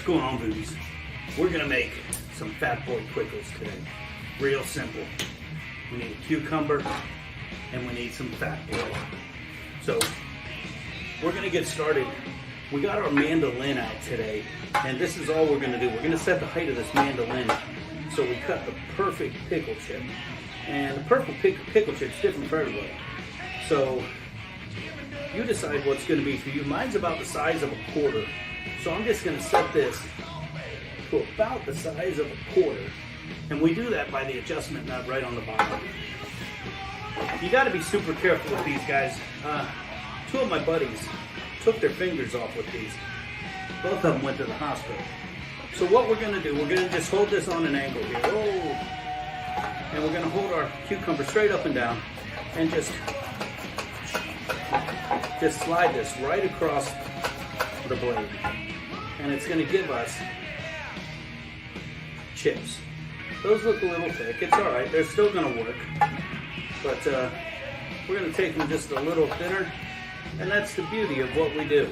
What's going on, VooDoos? We're gonna make some Fat Boy Quickles today. Real simple. We need a cucumber and we need some Fat Boy. So we're gonna get started. We got our mandolin out today, and this is all we're gonna do. We're gonna set the height of this mandolin so we cut the perfect pickle chip. And the perfect pickle chip's different for everybody. So you decide what's gonna be for you. Mine's about the size of a quarter. So I'm just gonna set this to about the size of a quarter. And we do that by the adjustment nut right on the bottom. You gotta be super careful with these guys. Two of my buddies took their fingers off with these. Both of them went to the hospital. So what we're gonna do, we're gonna just hold this on an angle here. Oh. And we're gonna hold our cucumber straight up and down and just slide this right across the blade. And it's gonna give us chips. Those look a little thick. It's all right. They're still gonna work. But we're gonna take them just a little thinner. And that's the beauty of what we do.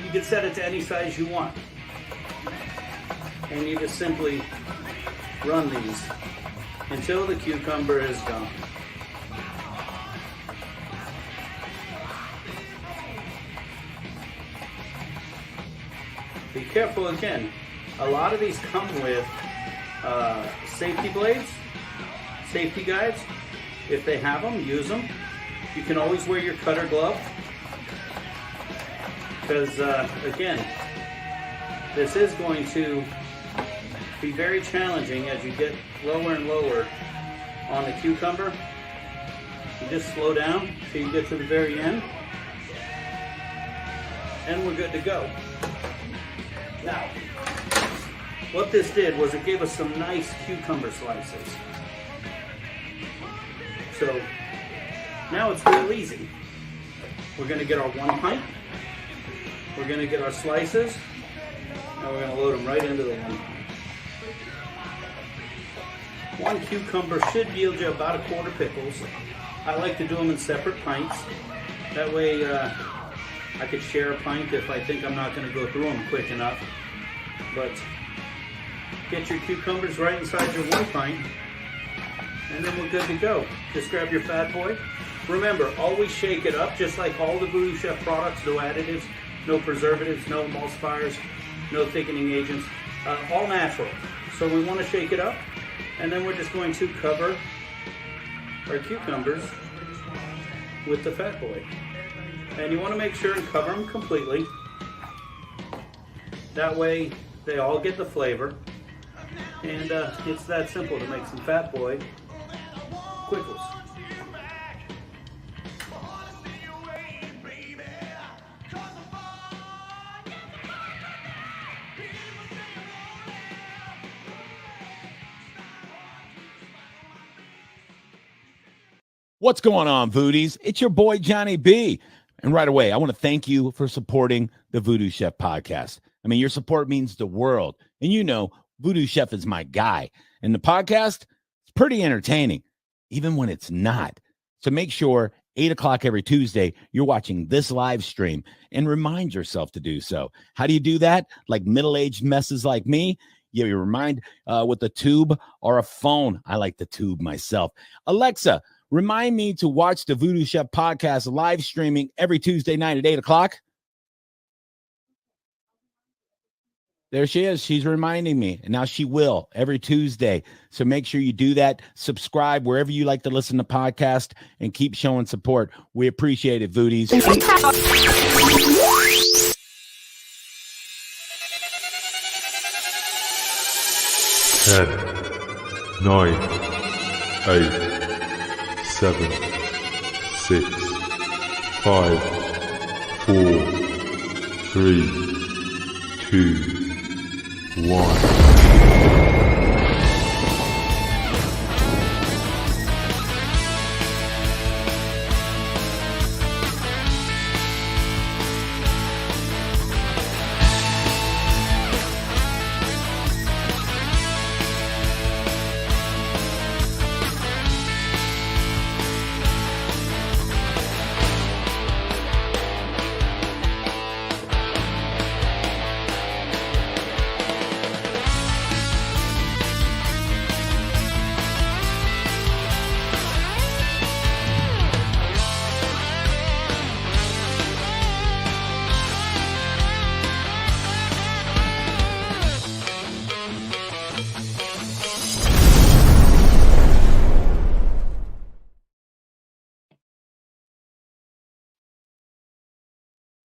You can set it to any size you want. And you just simply run these until the cucumber is gone. Be careful again. A lot of these come with safety blades, safety guides. If they have them, use them. You can always wear your cutter glove. Because again, this is going to be very challenging as you get lower and lower on the cucumber. You just slow down till you get to the very end. And we're good to go. Now, what this did was it gave us some nice cucumber slices. So, now it's real easy. We're going to get our 1 pint. We're going to get our slices. And we're going to load them right into the 1 pint. 1 cucumber should yield you about a quarter pickles. I like to do them in separate pints. That way I could share a pint if I think I'm not going to go through them quick enough. But get your cucumbers right inside your 1 pint. And then we're good to go. Just grab your Fat Boy. Remember, always shake it up, just like all the VooDoo Chef products. No additives, no preservatives, no emulsifiers, no thickening agents. All natural. So we want to shake it up. And then we're just going to cover our cucumbers with the Fat Boy. And you want to make sure and cover them completely. That way they all get the flavor. And it's that simple to make some Fat Boy Quickles. What's going on, VooDoos? It's your boy, Johnny B. And right away, I want to thank you for supporting the VooDoo Chef Podcast. I mean, your support means the world. And you know, VooDoo Chef is my guy. And the podcast is pretty entertaining, even when it's not. So make sure 8 o'clock every Tuesday, you're watching this live stream and remind yourself to do so. How do you do that? Like middle-aged messes like me? Yeah, you remind with a tube or a phone. I like the tube myself. Alexa, remind me to watch the VooDoo Chef Podcast live streaming every Tuesday night at 8 o'clock. There she is. She's reminding me. And now she will every Tuesday. So make sure you do that. Subscribe wherever you like to listen to podcasts and keep showing support. We appreciate it, VooDoos. 10, 9, 8, 7, 6, 5, 4, 3, 2, 1.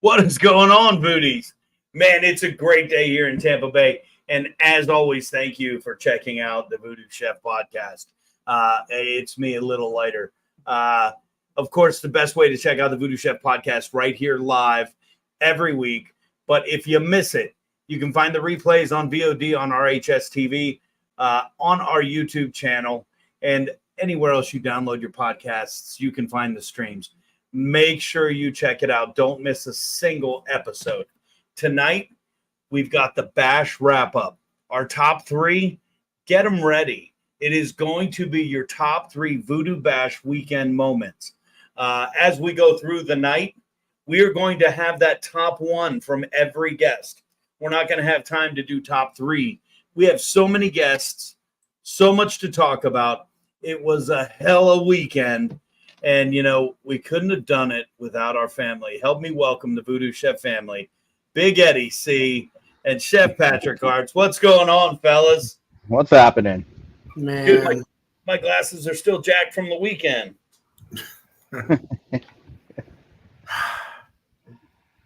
What is going on, Voodies? Man, it's a great day here in Tampa Bay. And as always, thank you for checking out the VooDoo Chef Podcast. It's me a little lighter. Of course, the best way to check out the VooDoo Chef Podcast right here live every week. But if you miss it, you can find the replays on VOD on our HSTV, on our YouTube channel, and anywhere else you download your podcasts, you can find the streams. Make sure you check it out. Don't miss a single episode. Tonight, we've got the Bash wrap-up. Our top 3, get them ready. It is going to be your top 3 VooDoo Bash weekend moments. As we go through the night, we are going to have that top 1 from every guest. We're not going to have time to do top 3. We have so many guests, so much to talk about. It was a hell of a weekend. And, you know, we couldn't have done it without our family. Help me welcome the VooDoo Chef family, Big Eddie C. and Chef Patrick Arts. What's going on, fellas? What's happening? Man, Dude, my glasses are still jacked from the weekend.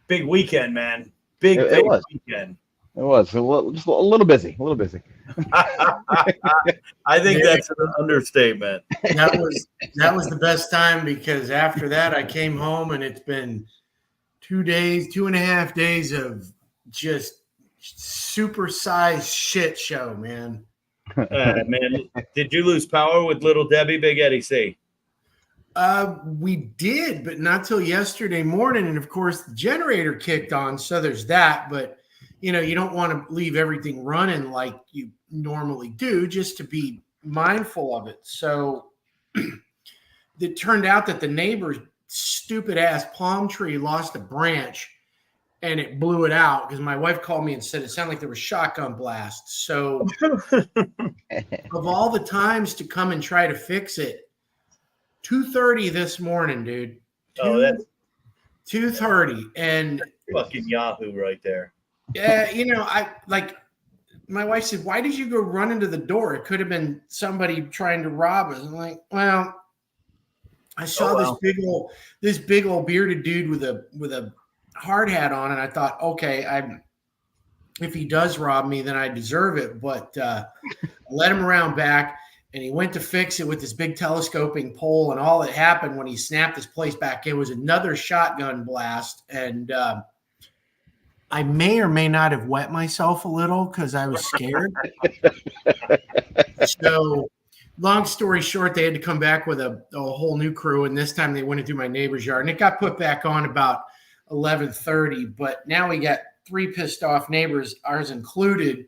Big weekend, man. Big weekend. It was just a little busy. I think that's an understatement. that was the best time, because after that I came home and it's been 2.5 days of just supersized shit show, man. Man, did you lose power with Little Debbie, Big Eddie C? We did, but not till yesterday morning. And of course, the generator kicked on, so there's that. But you know, you don't want to leave everything running like you normally do, just to be mindful of it. So it turned out that the neighbor's stupid ass palm tree lost a branch, and it blew it out, because my wife called me and said it sounded like there was shotgun blasts. So of all the times to come and try to fix it, 2:30 this morning, dude. That's 2:30, and fucking Yahoo right there. yeah, you know, my wife said, "Why did you go run into the door? It could have been somebody trying to rob us." I'm like, well, I saw this big old bearded dude with a hard hat on, and I thought, okay, if he does rob me, then I deserve it. But I led him around back, and he went to fix it with this big telescoping pole, and all that happened when he snapped his place back in was another shotgun blast. And I may or may not have wet myself a little because I was scared. So long story short, they had to come back with a whole new crew, and this time they went into my neighbor's yard, and it got put back on about 11:30. But now we got 3 pissed off neighbors, ours included,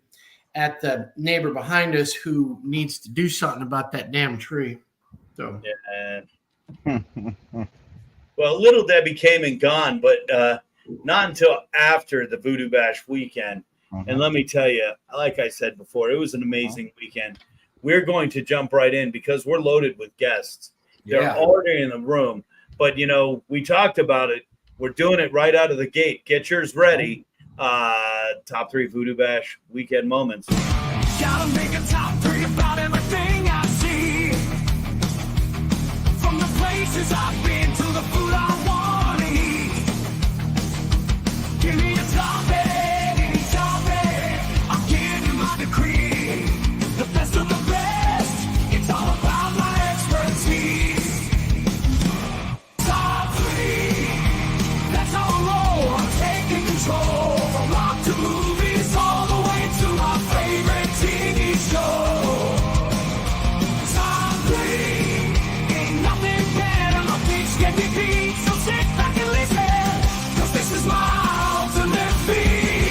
at the neighbor behind us who needs to do something about that damn tree. So yeah. Well, Little Debbie came and gone, but not until after the VooDoo Bash weekend. And let me tell you, like I said before, it was an amazing weekend. We're going to jump right in because we're loaded with guests. They're already in the room. But, you know, we talked about it. We're doing it right out of the gate. Get yours ready. Top 3 VooDoo Bash weekend moments. Gotta make a top 3 about everything I see. From the places I've been to the food I want to eat. Give me a topic, any topic. I'll give you my decree. The best of the best. It's all about my expertise. Top 3. That's how I roll. I'm taking control. From rock to movies, all the way to my favorite TV show. Top 3. Ain't nothing better. My pitch can be beat. So sit back and listen. 'Cause this is my ultimate beat.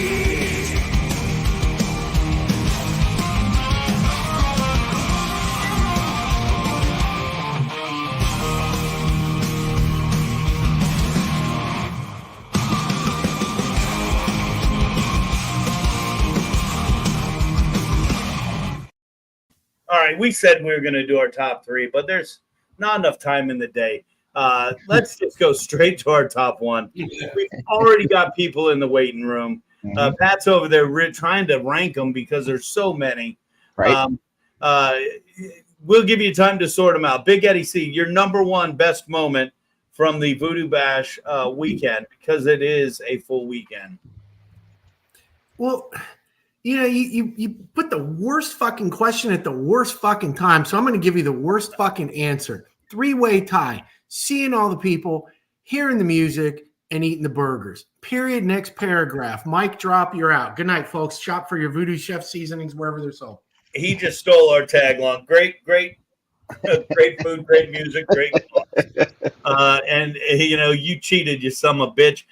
All right, we said we were going to do our top 3, but there's not enough time in the day. Let's just go straight to our top 1. We've already got people in the waiting room. Pat's over there trying to rank them because there's so many. Right. We'll give you time to sort them out. Big Eddie C, your number 1 best moment from the Voodoo Bash weekend, because it is a full weekend? Well, you put the worst fucking question at the worst fucking time. So I'm going to give you the worst fucking answer. 3-way tie. Seeing all the people, hearing the music, and eating the burgers. Period. Next paragraph. Mic drop. You're out. Good night, folks. Shop for your VooDoo Chef seasonings wherever they're sold. He just stole our tagline. Great food, great music, great cause. And you cheated, you son of a bitch.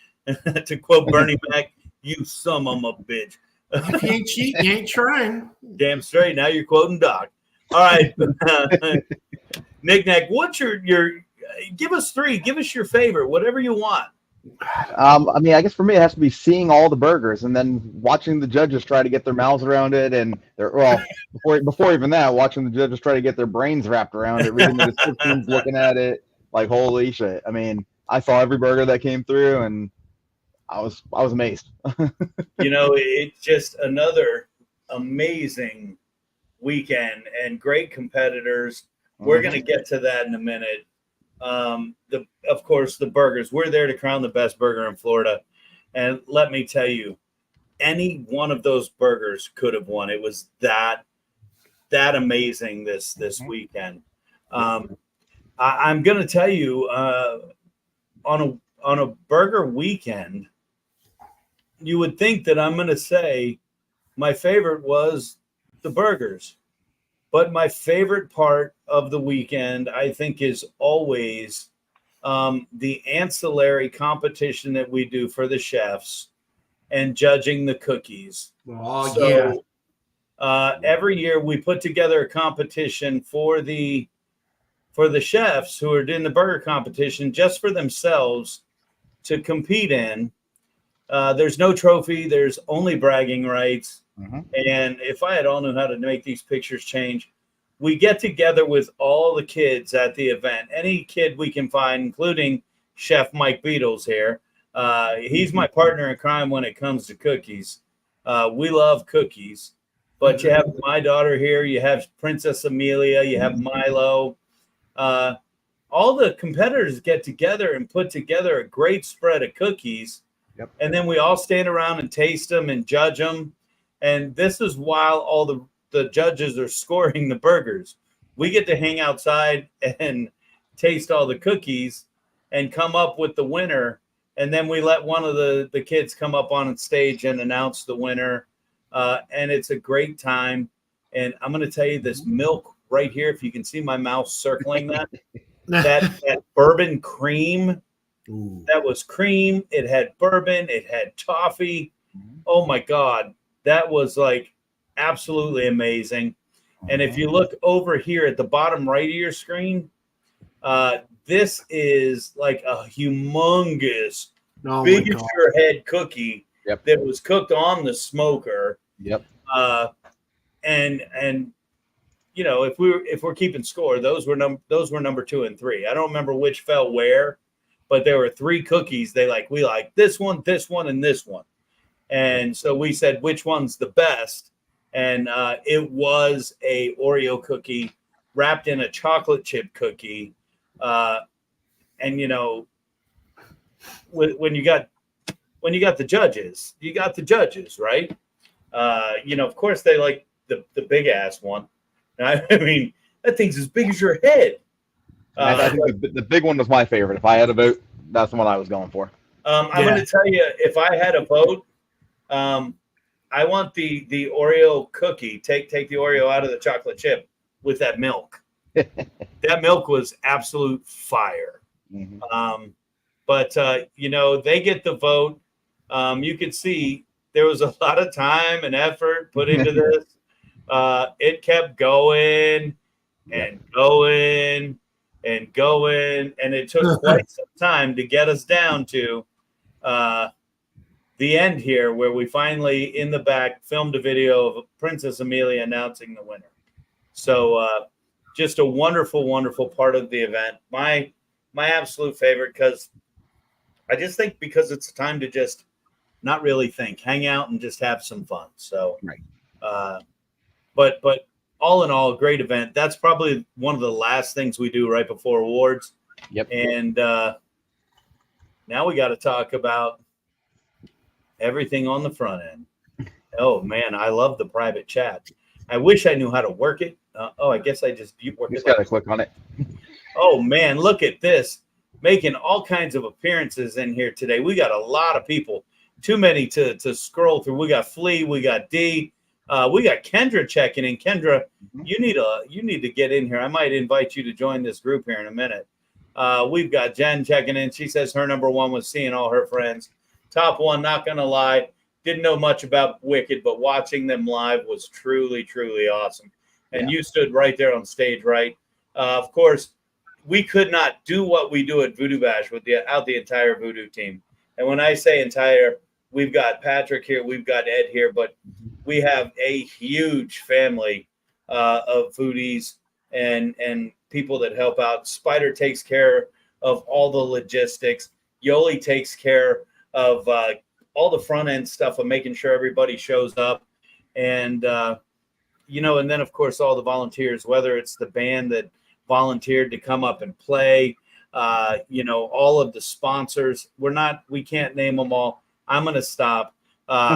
To quote Bernie Mac, you son of a bitch. If you ain't cheating, you ain't trying. Damn straight. Now you're quoting Doc. All right. Nick, what's your give us 3. Give us your favorite, whatever you want. I mean, I guess for me, it has to be seeing all the burgers and then watching the judges try to get their mouths around it, and before even that, watching the judges try to get their brains wrapped around it, reading the descriptions, looking at it, like holy shit. I mean, I saw every burger that came through, and I was amazed. It's just another amazing weekend and great competitors. We're going to get to that in a minute. Of course, the burgers. We're there to crown the best burger in Florida. And let me tell you, any one of those burgers could have won. It was that amazing this weekend. I'm going to tell you, on a burger weekend, you would think that I'm going to say my favorite was the burgers. But my favorite part of the weekend, I think, is always the ancillary competition that we do for the chefs and judging the cookies. Every year we put together a competition for the chefs who are doing the burger competition just for themselves to compete in. There's no trophy. There's only bragging rights. And if I had all knew how to make these pictures change, we get together with all the kids at the event. Any kid we can find, including Chef Mike Beatles here. He's my partner in crime when it comes to cookies. We love cookies. But you have my daughter here. You have Princess Amelia. You have Milo. All the competitors get together and put together a great spread of cookies. Yep. And then we all stand around and taste them and judge them. And this is while all the judges are scoring the burgers. We get to hang outside and taste all the cookies and come up with the winner. And then we let one of the kids come up on stage and announce the winner. And it's a great time. And I'm going to tell you, this milk right here, if you can see my mouth circling that bourbon cream, that was cream. It had bourbon. It had toffee. Oh, my God. That was like absolutely amazing. And if you look over here at the bottom right of your screen, this is like a humongous, big as your head cookie that was cooked on the smoker. Yep. And if we're keeping score, those were number 2 and 3. I don't remember which fell where, but there were 3 cookies. We like this one, and this one. And so we said, which one's the best? And it was a Oreo cookie wrapped in a chocolate chip cookie. And when you got the judges, you got the judges, right? Of course they like the big ass one. I mean, that thing's as big as your head. I think the big one was my favorite. If I had a vote, that's the one I was going for. I'm going to tell you, if I had a vote, I want the Oreo cookie. Take the Oreo out of the chocolate chip with that milk. That milk was absolute fire. But they get the vote. You could see there was a lot of time and effort put into this. It kept going and going and going, and it took quite some time to get us down to the end here, where we finally, in the back, filmed a video of Princess Amelia announcing the winner. So just a wonderful, wonderful part of the event. My absolute favorite, because I just think because it's a time to just not really think, hang out and just have some fun. So, but all in all, a great event. That's probably one of the last things we do right before awards. Yep. And Now we got to talk about everything on the front end. Oh man, I love the private chat. I wish I knew how to work it. I guess I just work You it. just gotta click on it. Oh man, look at this. Making all kinds of appearances in here today. We got a lot of people. Too many to scroll through. We got Flea, we got D, we got Kendra checking in. Kendra, you need to get in here. I might invite you to join this group here in a minute. We've got Jen checking in. She says her number one was seeing all her friends. Top one, not gonna lie, didn't know much about Wicked, but watching them live was truly, truly awesome. And you stood right there on stage, right? Of course, we could not do what we do at VooDoo Bash without the entire VooDoo team. And when I say entire, we've got Patrick here, we've got Ed here, but we have a huge family of foodies and people that help out. Spider takes care of all the logistics. Yoli takes care of all the front end stuff of making sure everybody shows up. And, and then, of course, all the volunteers, whether it's the band that volunteered to come up and play, all of the sponsors. We can't name them all. I'm going to stop.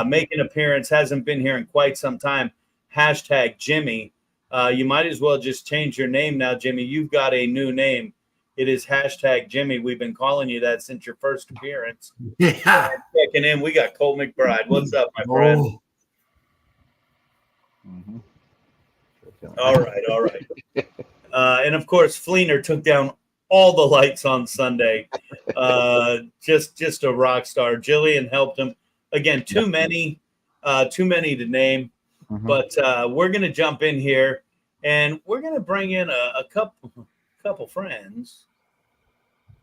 Make an appearance, hasn't been here in quite some time. Hashtag Jimmy. You might as well just change your name now, Jimmy. You've got a new name. It is hashtag Jimmy. We've been calling you that since your first appearance. Yeah. Checking in. We got Cole McBride. What's up, my friend? Mhm. All right. And of course, Fleener took down all the lights on Sunday. Just a rock star. Jillian helped him. Again, too many to name. But we're going to jump in here, and we're going to bring in a couple friends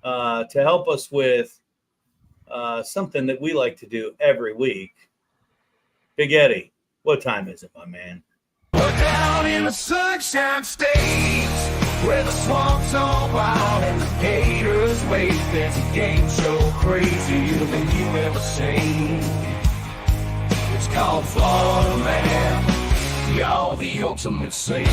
to help us with something that we like to do every week. Big Eddie, what time is it, my man? We're down in the Sunshine State, where the swamps are wild and the gators wait. There's a game show crazier than you ever seen. It's called Florida Man, y'all the ultimate scene.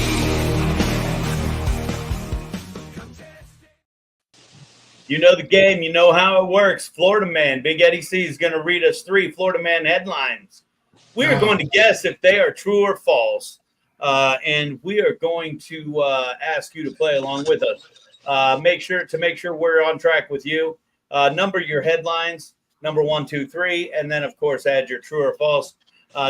You know the game. You know how it works. Florida Man. Big Eddie C is going to read us 3 Florida Man headlines. We are going to guess if they are true or false. And we are going to ask you to play along with us. Make sure we're on track with you. Number your headlines, number 1, 2, 3, and then, of course, add your true or false.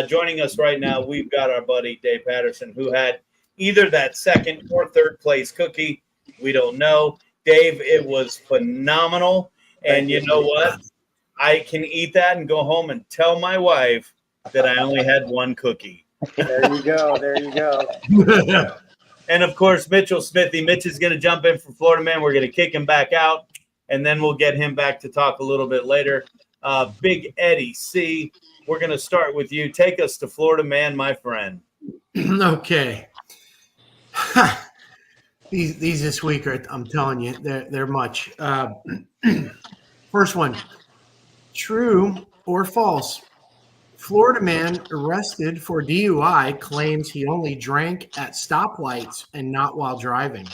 Joining us right now, we've got our buddy Dave Patterson, who had either that second or third place cookie. We don't know. Dave, it was phenomenal. And you know what? I can eat that and go home and tell my wife that I only had one cookie. There you go. And, of course, Mitchell Smithy. Mitch is going to jump in for Florida Man. We're going to kick him back out, and then we'll get him back to talk a little bit later. Big Eddie C., we're going to start with you. Take us to Florida Man, my friend. Okay. These this week are, I'm telling you, they're much. First one, true or false? Florida man arrested for DUI claims he only drank at stoplights and not while driving.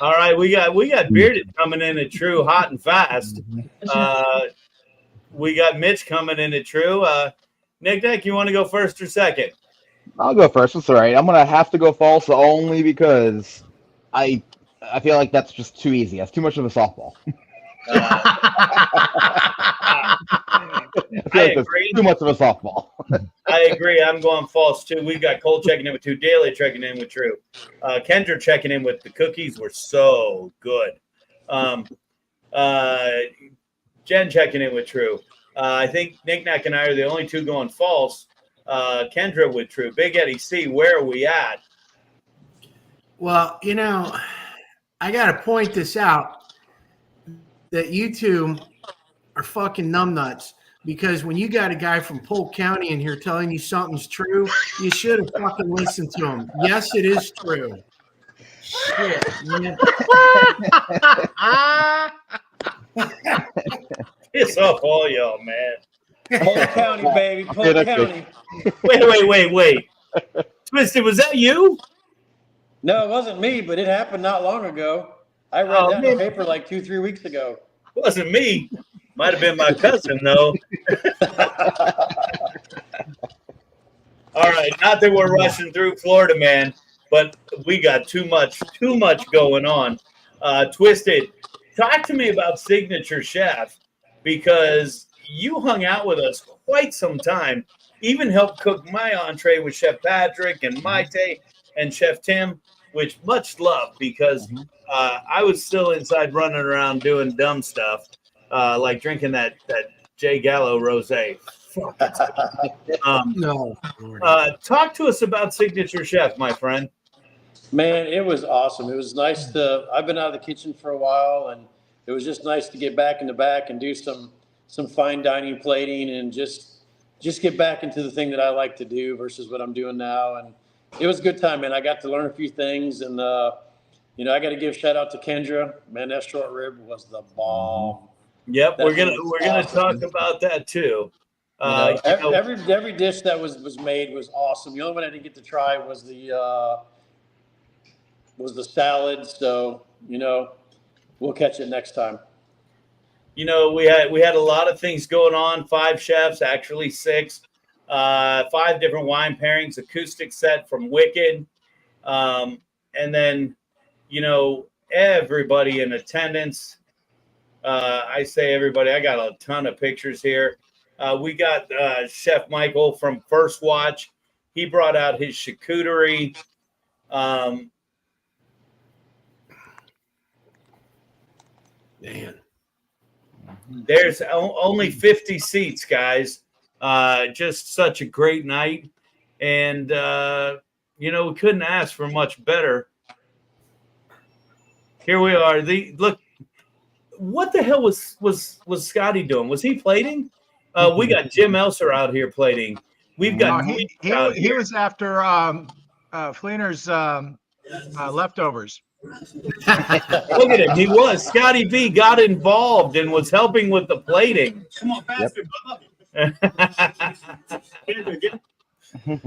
All right, we got Bearded coming in at true, hot and fast. We got Mitch coming in at true. Nick, you want to go first or second? I'll go first. It's all right. I'm gonna have to go false only because I feel like that's just too easy. That's too much of a softball. I agree. Too much of a softball. I agree. I'm going false too. We've got Cole checking in with 2, Daly checking in with true. Kendra checking in with the cookies were so good. Jen checking in with true. I think Nick and I are the only 2 going false. Kendra with true. Big Eddie C, where are we at? Well, I got to point this out that you 2 are fucking numbnuts, because when you got a guy from Polk County in here telling you something's true, you should have fucking listened to him. Yes, it is true. Shit, man. Piss off all y'all, man. Polk County, baby. Polk County. Wait. Twisted, was that you? No, it wasn't me, but it happened not long ago. I read that in the paper like 2-3 weeks ago. It wasn't me. Might have been my cousin, though. All right, not that we're rushing through Florida, man, but we got too much going on. Twisted, talk to me about Signature Chef, because you hung out with us quite some time, even helped cook my entree with Chef Patrick and Maite and Chef Tim, which much love, because I was still inside running around doing dumb stuff, like drinking that Jay Gallo rosé. No. Talk to us about Signature Chef, my friend. Man, it was awesome. It was nice I've been out of the kitchen for a while, and it was just nice to get back in the back and do some fine dining plating and just get back into the thing that I like to do versus what I'm doing now. And it was a good time, man. I got to learn a few things, and I got to give a shout out to Kendra. Man, that short rib was the bomb. Yep, we're gonna talk about that too. Every dish that was made was awesome. The only one I didn't get to try was the salad. So we'll catch it next time. We had a lot of things going on. 5 chefs, actually 6. 5 different wine pairings, acoustic set from Wicked, and then everybody in attendance. I say everybody. I got a ton of pictures here. We got Chef Michael from First Watch. He brought out his charcuterie. Man. There's only 50 seats, guys. Just such a great night. And, we couldn't ask for much better. Here we are. Look, what the hell was Scotty doing? Was he plating? We got Jim Elser out here plating. We've got he was after Fleener's leftovers. Look at him. He was. Scotty B got involved and was helping with the plating. Come on, faster, brother. So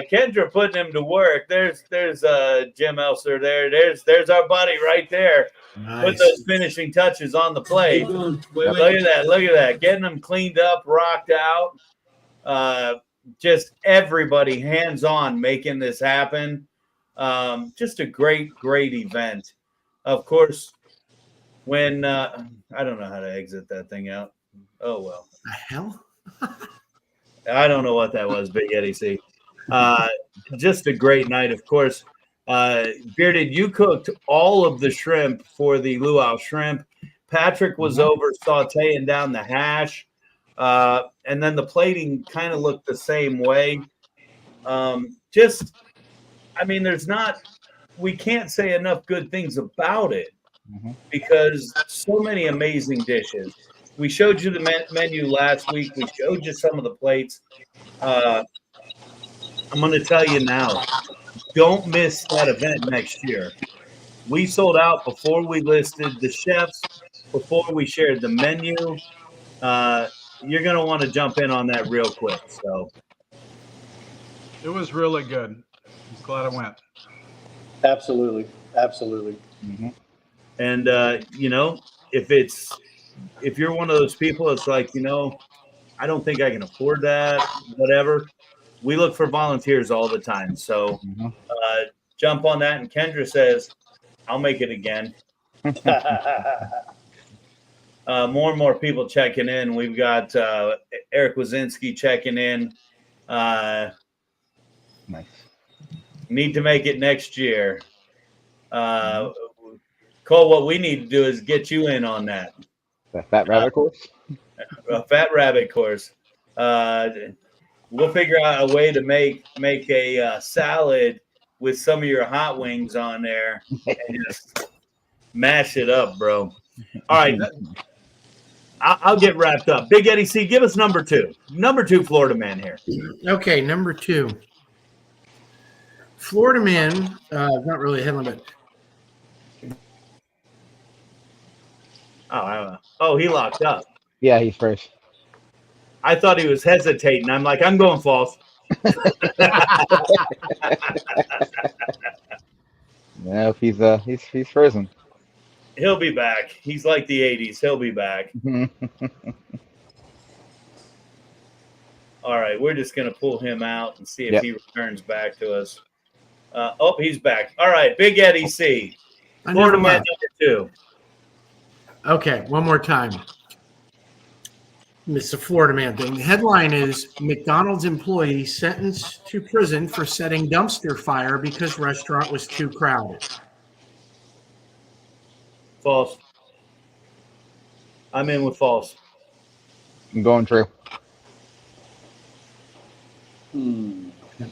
Kendra putting him to work. There's Jim Elser there. There's our buddy right there. Nice. Put those finishing touches on the plate. Look at that. Getting them cleaned up, rocked out. Just everybody hands-on making this happen. Just a great event. Of course, when I don't know how to exit that thing out. Oh, well. The hell? I don't know what that was, Big Eddie C. Just a great night, of course. Bearded, you cooked all of the shrimp for the luau shrimp. There's we can't say enough good things about it because so many amazing dishes. We showed you the menu last week. We showed you some of the plates. I'm going to tell you now, don't miss that event next year. We sold out before we listed the chefs, before we shared the menu. You're going to want to jump in on that real quick. So It was really good. I'm glad I went. Absolutely. And, if you're one of those people, it's like, I don't think I can afford that, whatever. We look for volunteers all the time. So jump on that. And Kendra says, I'll make it again. More and more people checking in. We've got Erik Wazinski checking in. Nice. Need to make it next year. Cole, what we need to do is get you in on that. The Fat Rabbit course? A Fat Rabbit course. We'll figure out a way to make a salad with some of your hot wings on there and just mash it up, bro. All right. I'll get wrapped up. Big Eddie C, give us number 2. Number 2 Florida man here. Okay, number 2. Florida man, not really a headline, but Oh, he locked up. Yeah, he's first. I thought he was hesitating. I'm like, I'm going false. No, he's frozen. He'll be back. He's like the 80s. He'll be back. All right, we're just going to pull him out and see if he returns back to us. He's back. All right, Big Eddie C. Florida man number 2. Okay, one more time. Mr. Florida man thing. The headline is McDonald's employee sentenced to prison for setting dumpster fire because restaurant was too crowded. False. I'm in with false. I'm going true.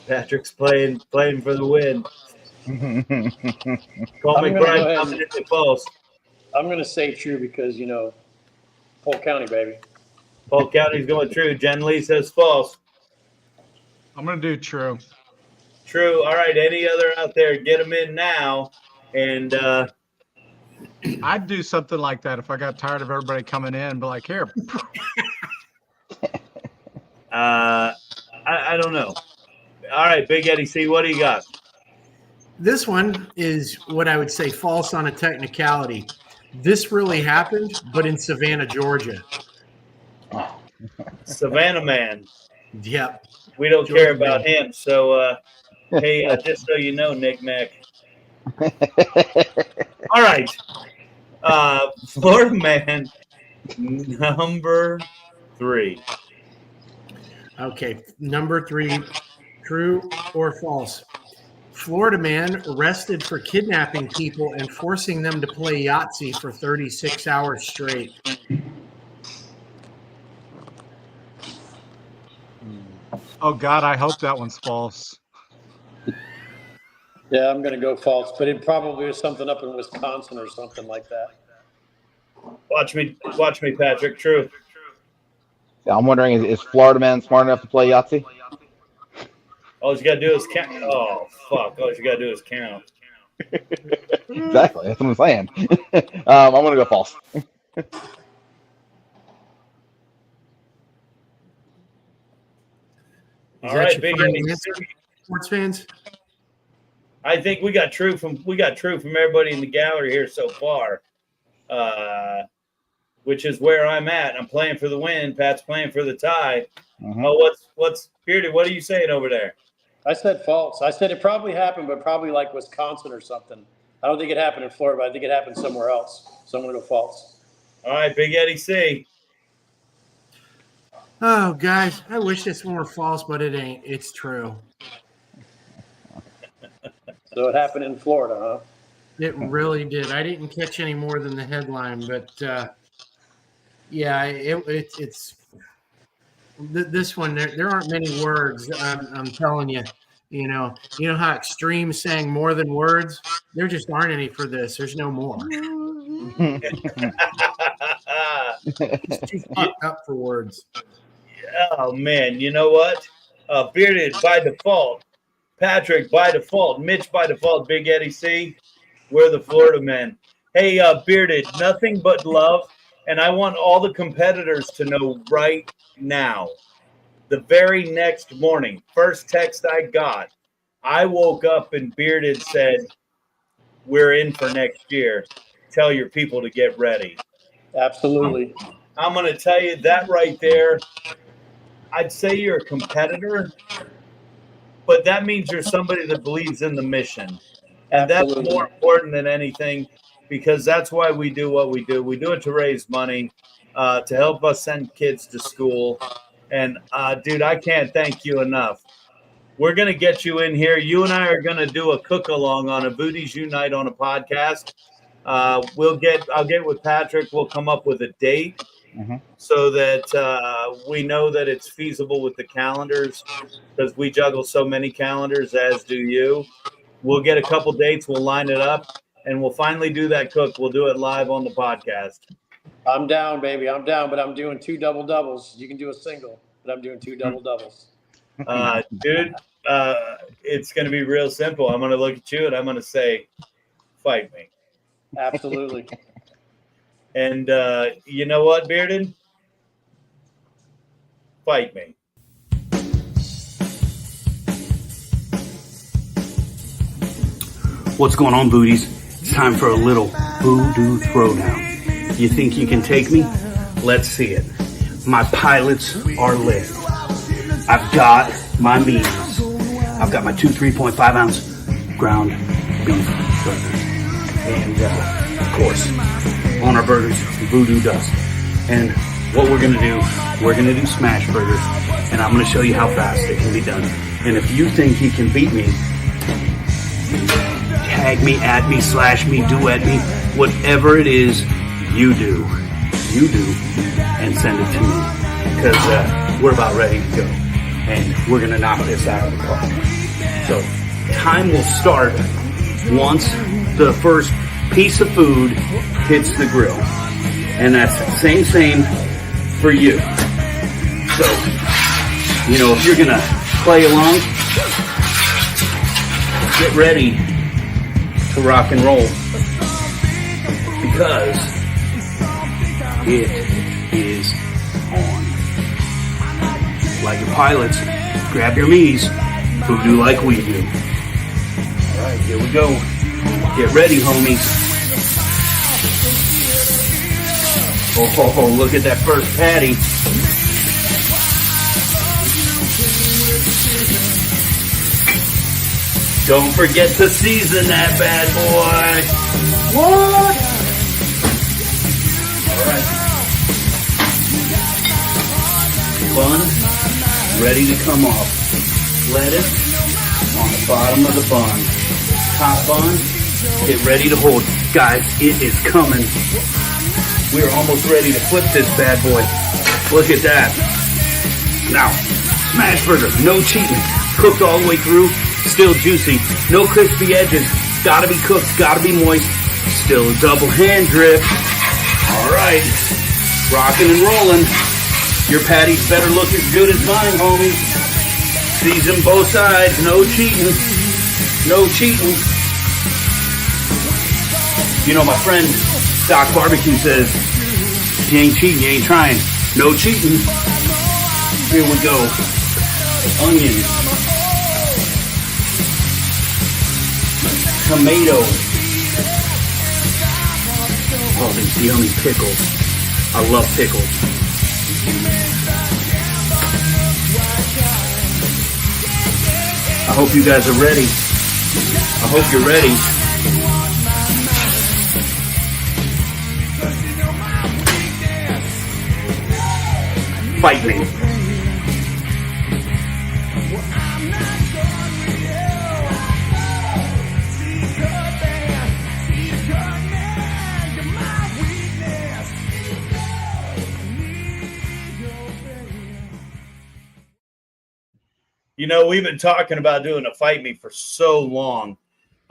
Patrick's playing for the win. Call McBride coming into false. I'm going to say true because, Polk County, baby. Polk County's going true. Jen Lee says false. I'm going to do true. True. All right. Any other out there? Get them in now. And I'd do something like that if I got tired of everybody coming in and be like, here. I don't know. All right, Big Eddie C, what do you got? This one is what I would say false on a technicality. This really happened, but in Savannah, Georgia. Savannah man. Yep. We don't care about him. So, hey, just so you know, Nick Mac. All right. Florida man number 3. Okay, number 3, true or false? Florida man arrested for kidnapping people and forcing them to play Yahtzee for 36 hours straight. Oh, God, I hope that one's false. Yeah, I'm going to go false, but it probably was something up in Wisconsin or something like that. Watch me, Patrick. True. Yeah, I'm wondering, is Florida man smart enough to play Yahtzee? All you got to do is count. Oh, fuck. All you got to do is count. Exactly. That's what I'm saying. I'm going to go false. All right, Big Eddie. Sports fans? I think we got true from everybody in the gallery here so far, which is where I'm at. I'm playing for the win. Pat's playing for the tie. Mm-hmm. Oh, what's Bearded? What are you saying over there? I said false. I said it probably happened, but probably like Wisconsin or something. I don't think it happened in Florida, but I think it happened somewhere else. So I'm going to go false. All right, Big Eddie C. Oh, guys, I wish this one were false, but it ain't. It's true. So it happened in Florida, huh? It really did. I didn't catch any more than the headline, but yeah, it's this one. There aren't many words. I'm telling you. You know how extreme saying more than words. There just aren't any for this. There's no more. It's too fucked up for words. Oh man, you know what? Bearded by default. Patrick by default, Mitch by default, Big Eddie C. We're the Florida men. Hey, Bearded, nothing but love. And I want all the competitors to know right now. The very next morning, first text I got, I woke up and Bearded said, we're in for next year. Tell your people to get ready. Absolutely. I'm going to tell you that right there. I'd say you're a competitor, but that means you're somebody that believes in the mission. And Absolutely. That's more important than anything because that's why we do what we do. We do it to raise money, to help us send kids to school. And, dude, I can't thank you enough. We're going to get you in here. You and I are going to do a cook-along on a VooDoo's Unite on a podcast. I'll get with Patrick. We'll come up with a date. Mm-hmm. So that we know that it's feasible with the calendars because we juggle so many calendars, as do you. We'll get a couple dates. We'll line it up, and we'll finally do that cook. We'll do it live on the podcast. I'm down, baby. I'm down, but I'm doing 2 double-doubles. You can do a single, but I'm doing 2 double-doubles. Dude, it's going to be real simple. I'm going to look at you, and I'm going to say, fight me. Absolutely. And you know what, Bearded? Fight me. What's going on, VooDoos? It's time for a little VooDoo Throwdown. You think you can take me? Let's see it. My pilots are lit. I've got my meats. I've got my 2 3.5 ounce ground beef burgers. And of course, on our burgers, VooDoo does. And what we're gonna do, we're gonna do smash burgers. And I'm gonna show you how fast it can be done. And if you think he can beat me, tag me, add me, slash me, duet me, whatever it is you do, and send it to me. Because we're about ready to go. And we're going to knock this out of the park. So time will start once the first piece of food hits the grill. And that's the same for you. So, you know, if you're going to play along, get ready to rock and roll, because it is on. Like your pilots, grab your knees, VooDoo like we do. All right, here we go. Get ready, homies. Oh, look at that first patty. Don't forget to season that bad boy. What? All right. Bun ready to come off. Lettuce on the bottom of the bun. Top bun, get ready to hold. Guys, it is coming. We're almost ready to flip this bad boy. Look at that. Now, smash burger, no cheating. Cooked all the way through. Still juicy, no crispy edges, gotta be cooked, gotta be moist, still a double hand drip. All right, rocking and rolling. Your patties better look as good as mine, homies. Season both sides, no cheating, no cheating. You know, my friend Doc Barbecue says, if you ain't cheating, you ain't trying. No cheating. Here we go. Onions. Tomato. Oh, these yummy pickles. I love pickles. I hope you guys are ready. I hope you're ready. Fight me. You know, we've been talking about doing a Fight Me for so long.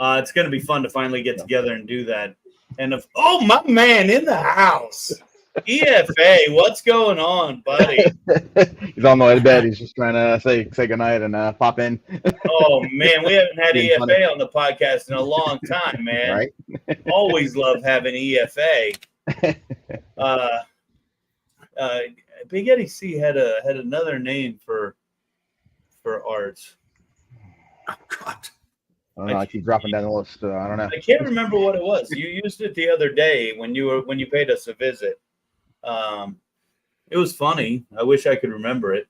It's going to be fun to finally get together and do that. And oh, my man in the house. EFA, what's going on, buddy? He's on the way to bed. He's just trying to say goodnight and pop in. Oh, man, we haven't had EFA on the podcast in a long time, man. Right? Always love having EFA. Big Eddie C had another name for arts. Oh God. I don't know. I keep dropping down the list. I don't know. I can't remember what it was. You used it the other day when you paid us a visit. It was funny. I wish I could remember it.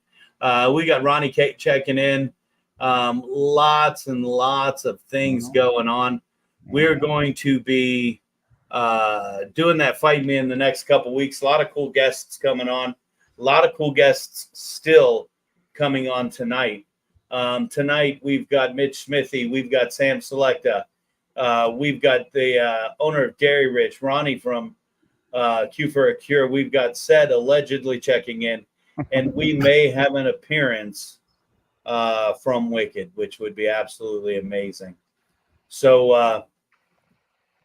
We got Ronnie Kate checking in. Lots and lots of things going on. We're going to be doing that Fight Me in the next couple weeks. A lot of cool guests coming on. A lot of cool guests still coming on tonight. Tonight we've got Mitch Smithy, we've got Sam Selecta, we've got the owner of Dairy Rich, Ronnie from Q for a Cure. We've got Sed allegedly checking in, and we may have an appearance from Wicked, which would be absolutely amazing. So,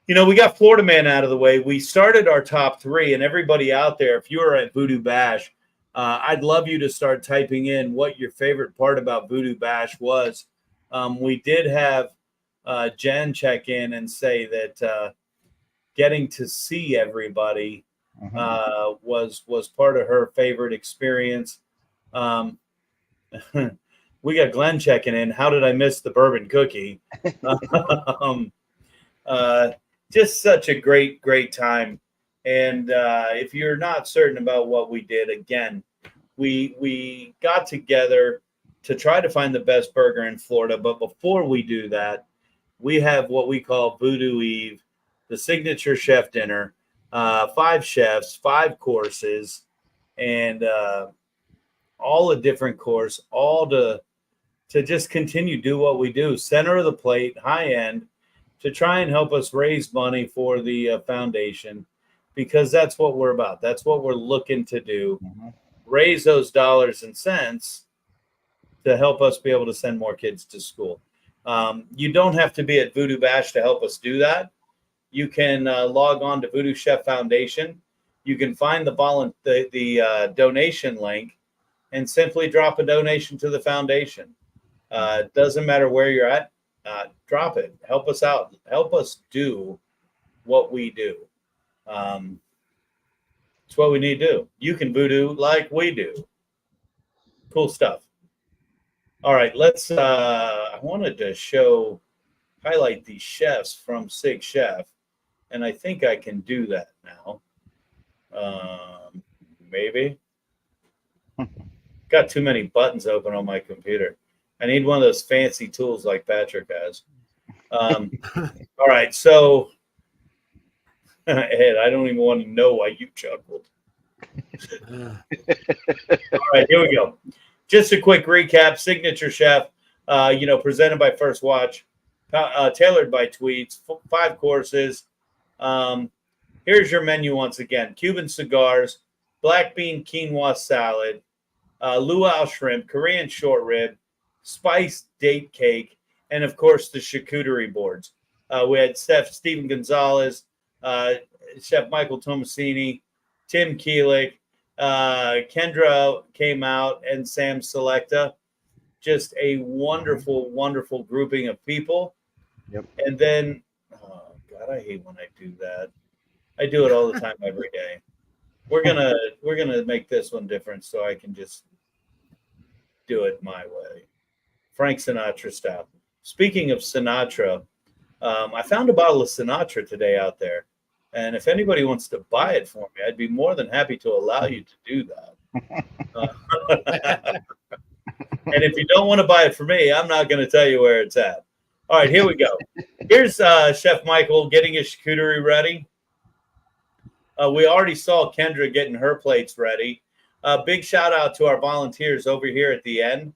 we got Florida Man out of the way. We started our top 3, and everybody out there, if you're at VooDoo Bash, I'd love you to start typing in what your favorite part about VooDoo Bash was. We did have Jen check in and say that getting to see everybody was part of her favorite experience. We got Glenn checking in. How did I miss the bourbon cookie? just such a great time. And if you're not certain about what we did, again, we got together to try to find the best burger in Florida. But before we do that, we have what we call VooDoo Eve, the signature chef dinner, 5 chefs, 5 courses, and all a different course, all to just continue do what we do, center of the plate, high end, to try and help us raise money for the foundation, because that's what we're about. That's what we're looking to do. Raise those dollars and cents to help us be able to send more kids to school. You don't have to be at VooDoo Bash to help us do that. You can log on to VooDoo Chef Foundation. You can find the donation link and simply drop a donation to the foundation. It doesn't matter where you're at. Drop it. Help us out. Help us do what we do. It's what we need to do. You can VooDoo like we do. Cool stuff. All right, let's. I wanted to highlight the chefs from Sig Chef, and I think I can do that now. Maybe. Got too many buttons open on my computer. I need one of those fancy tools like Patrick has. All right, so Ed, I don't even want to know why you chuckled. All right, here we go. Just a quick recap. Signature Chef, presented by First Watch, tailored by Tweets, 5 courses. Here's your menu once again. Cuban cigars, black bean quinoa salad, luau shrimp, Korean short rib, spiced date cake, and, of course, the charcuterie boards. We had Chef Stephen Gonzalez, Chef Michael Tomasini, Tim Keelick, Kendra came out, and Sam Selecta. Just a wonderful, wonderful grouping of people. Yep. And then, oh God, I hate when I do that. I do it all the time, every day. We're gonna make this one different, so I can just do it my way, Frank Sinatra style. Speaking of Sinatra, I found a bottle of Sinatra today out there. And if anybody wants to buy it for me, I'd be more than happy to allow you to do that. And if you don't want to buy it for me, I'm not going to tell you where it's at. All right, here we go. Here's Chef Michael getting his charcuterie ready. We already saw Kendra getting her plates ready. Big shout out to our volunteers over here at the end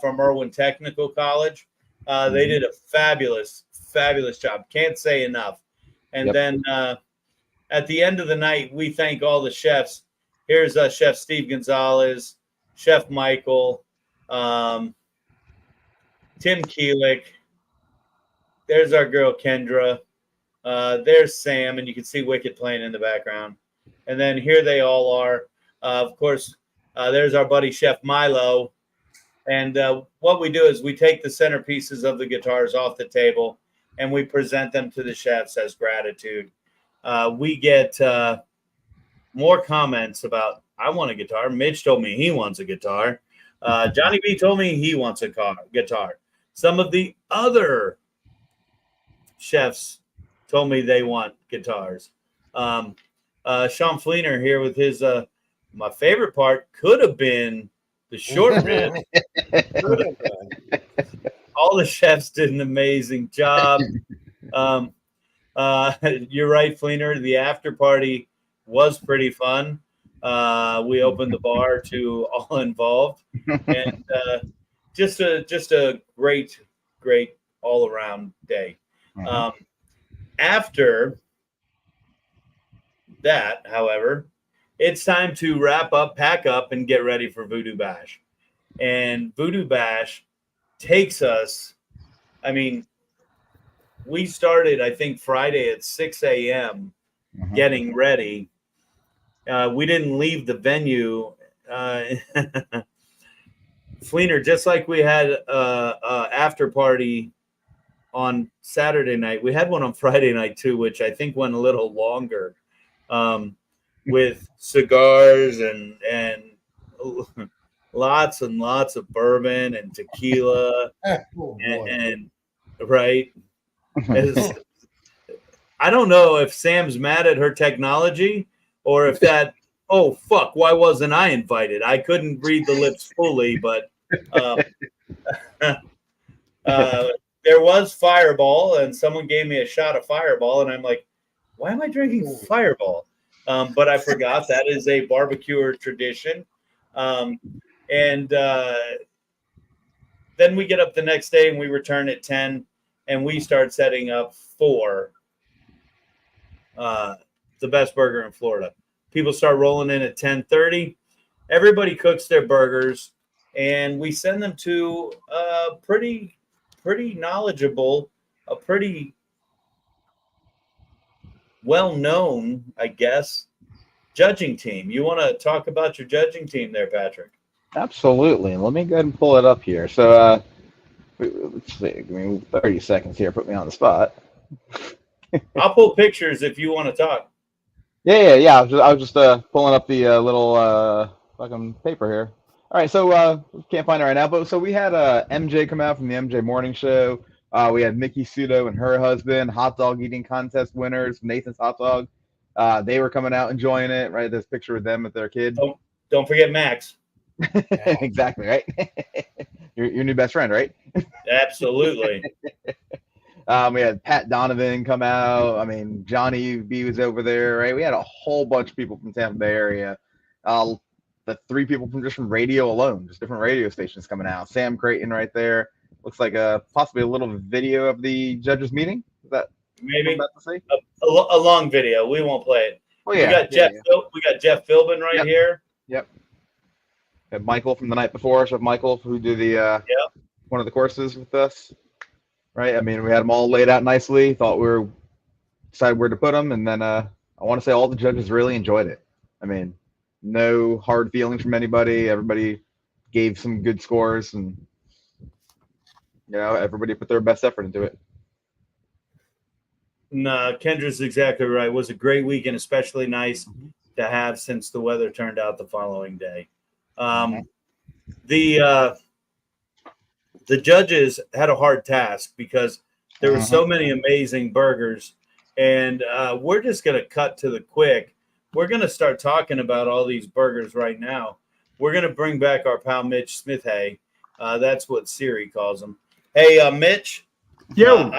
from Irwin Technical College. They did a fabulous, fabulous job. Can't say enough. And then at the end of the night, we thank all the chefs. Here's Chef Steve Gonzalez, Chef Michael, Tim Keelick. There's our girl Kendra. There's Sam, and you can see Wicked playing in the background. And then here they all are. Of course, there's our buddy Chef Milo. And what we do is we take the centerpieces of the guitars off the table, and we present them to the chefs as gratitude. We get more comments about, I want a guitar. Mitch told me he wants a guitar. Johnny B told me he wants a guitar. Some of the other chefs told me they want guitars. Sean Fleener here with his, my favorite part could have been the short rib. All the chefs did an amazing job. You're right, Fleener. The after party was pretty fun. We opened the bar to all involved, and just a great all around day. After that, however, it's time to wrap up, pack up, and get ready for VooDoo Bash. And VooDoo Bash takes us, I mean, we started, I think, Friday at 6 a.m. Getting ready. We didn't leave the venue. Fleener, just like we had after party on Saturday night, we had one on Friday night too, which I think went a little longer, with cigars and lots and lots of bourbon and tequila and right. I don't know if Sam's mad at her technology or if that, oh, fuck, why wasn't I invited? I couldn't read the lips fully, but there was Fireball, and someone gave me a shot of Fireball, and I'm like, why am I drinking Fireball? But I forgot that is a barbecuer tradition. And then we get up the next day, and we return at 10, and we start setting up for the best burger in Florida. People start rolling in at 10:30. Everybody cooks their burgers, and we send them to a pretty knowledgeable, a pretty well-known, I guess, judging team. You want to talk about your judging team there, Patrick? Absolutely. Let me go ahead and pull it up here. So, let's see. Give me 30 seconds here. Put me on the spot. I'll pull pictures if you want to talk. Yeah. I was just pulling up the little fucking paper here. All right, so can't find it right now, but so we had MJ come out from the MJ Morning Show. We had Mickey Sudo and her husband, hot dog eating contest winners, Nathan's Hot Dog. They were coming out enjoying it, right? There's a picture with them with their kid. Don't forget Max. Exactly, right? your new best friend, right? Absolutely. We had Pat Donovan come out. I mean, Johnny B was over there, right? We had a whole bunch of people from Tampa Bay area. The 3 people from radio alone, just different radio stations coming out. Sam Creighton right there. Looks like possibly a little video of the judges meeting. Is that maybe about to say? A long video? We won't play it. Oh yeah, we got Jeff Philbin right here. Yep. We had Michael from the night before, Chef Michael, who did the one of the courses with us. Right. I mean, we had them all laid out nicely. Thought we were decided where to put them, and then I want to say all the judges really enjoyed it. I mean, no hard feelings from anybody. Everybody gave some good scores, and everybody put their best effort into it. No, Kendra's exactly right. It was a great weekend, especially nice to have since the weather turned out the following day. The judges had a hard task because there were so many amazing burgers, and we're just going to cut to the quick. We're going to start talking about all these burgers right now. We're going to bring back our pal Mitch Smith-Hay. That's what Siri calls him. Hey, Mitch. Yo.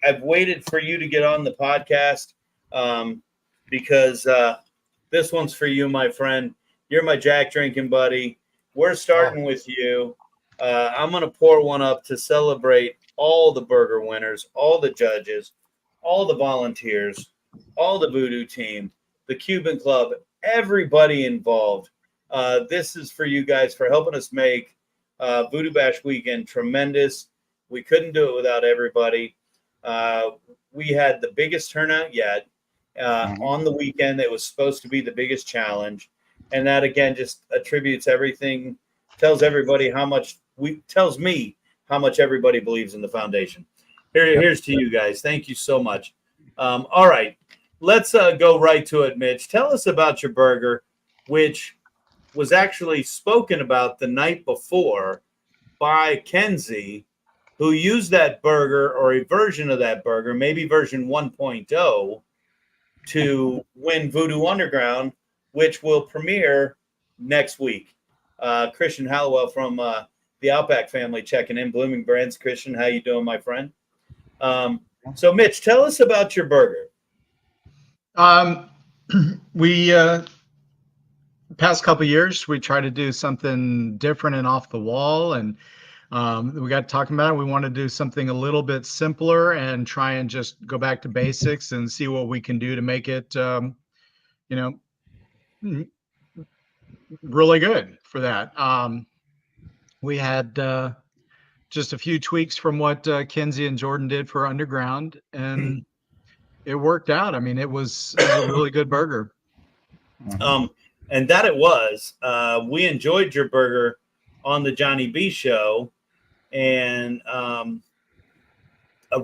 I've waited for you to get on the podcast because this one's for you, my friend. You're my Jack drinking buddy. We're starting with you. I'm going to pour one up to celebrate all the burger winners, all the judges, all the volunteers, all the VooDoo team, the Cuban Club, everybody involved. This is for you guys for helping us make VooDoo Bash Weekend tremendous. We couldn't do it without everybody. We had the biggest turnout yet on the weekend. It was supposed to be the biggest challenge. And that, again, just attributes everything, tells everybody tells me how much everybody believes in the foundation. Here's to you guys. Thank you so much. All right. Let's go right to it, Mitch. Tell us about your burger, which was actually spoken about the night before by Kenzie, who used that burger or a version of that burger, maybe version 1.0, to win VooDoo Underground, which will premiere next week. Christian Hallowell from the Outback family checking in. Blooming Brands. Christian, how you doing, my friend? So, Mitch, tell us about your burger. We past couple of years, we try to do something different and off the wall, and we got talking about it. We want to do something a little bit simpler and try and just go back to basics and see what we can do to make it, really good for that. We had just a few tweaks from what Kenzie and Jordan did for Underground, and it worked out. I mean, it was a really good burger. And that it was. We enjoyed your burger on the Johnny B show, and a